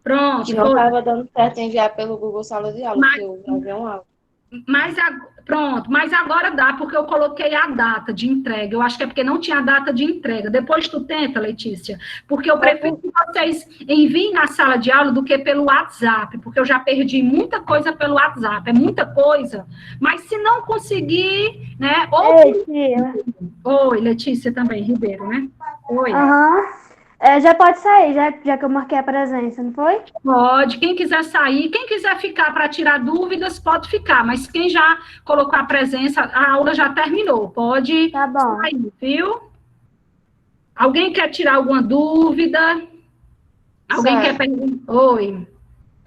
Pronto. Que não estava dando certo enviar pelo Google Sala de Aula, porque eu gravei um áudio. Pronto, mas agora dá, porque eu coloquei a data de entrega. Eu acho que é porque não tinha a data de entrega. Depois tu tenta, Letícia, porque eu prefiro que vocês enviem na sala de aula do que pelo WhatsApp, porque eu já perdi muita coisa pelo WhatsApp, é muita coisa. Mas se não conseguir, né? Oi, Letícia também, Ribeiro, né? Oi. Já pode sair, já que eu marquei a presença, não foi? Pode. Quem quiser sair, quem quiser ficar para tirar dúvidas, pode ficar. Mas quem já colocou a presença, a aula já terminou. Pode sair, viu? Alguém quer tirar alguma dúvida? Alguém quer perguntar? Oi.